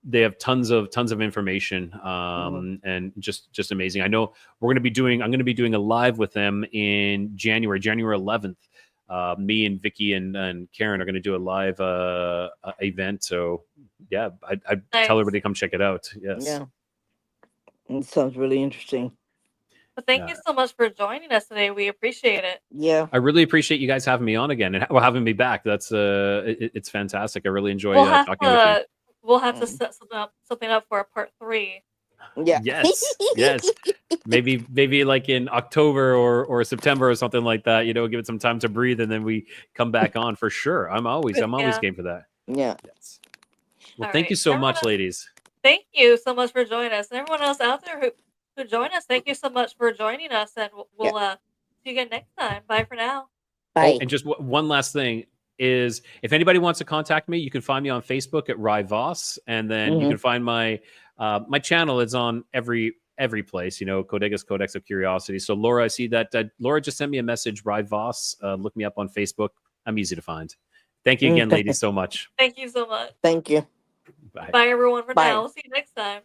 They have tons of information, and just amazing. I know I'm going to be doing a live with them in January 11th. Me and Vicky and Karen are going to do a live event. So yeah, I tell everybody to come check it out. Yes. Yeah. It sounds really interesting. Well, thank you so much for joining us today. We appreciate it. Yeah. I really appreciate you guys having me on again and having me back. That's it's fantastic. I really enjoy We'll talking with you. we'll have to set something up for a part 3. Yeah. Yes. Maybe like in October or September or something like that. Give it some time to breathe, and then we come back on for sure. I'm always game for that. Yeah. Yes. Well, thank you so much, ladies. Thank you so much for joining us, and everyone else out there who joined us. Thank you so much for joining us, and we'll see you again next time. Bye for now. Bye. Oh, and just one last thing is, if anybody wants to contact me, you can find me on Facebook at Rye Voss, and then you can find my my channel is on every place. Codegas, Codex of Curiosities. So Laura, I see that Laura just sent me a message. Rye Voss, look me up on Facebook. I'm easy to find. Thank you again, ladies, so much. Thank you so much. Thank you. Bye. Bye everyone for Bye. now. We'll see you next time.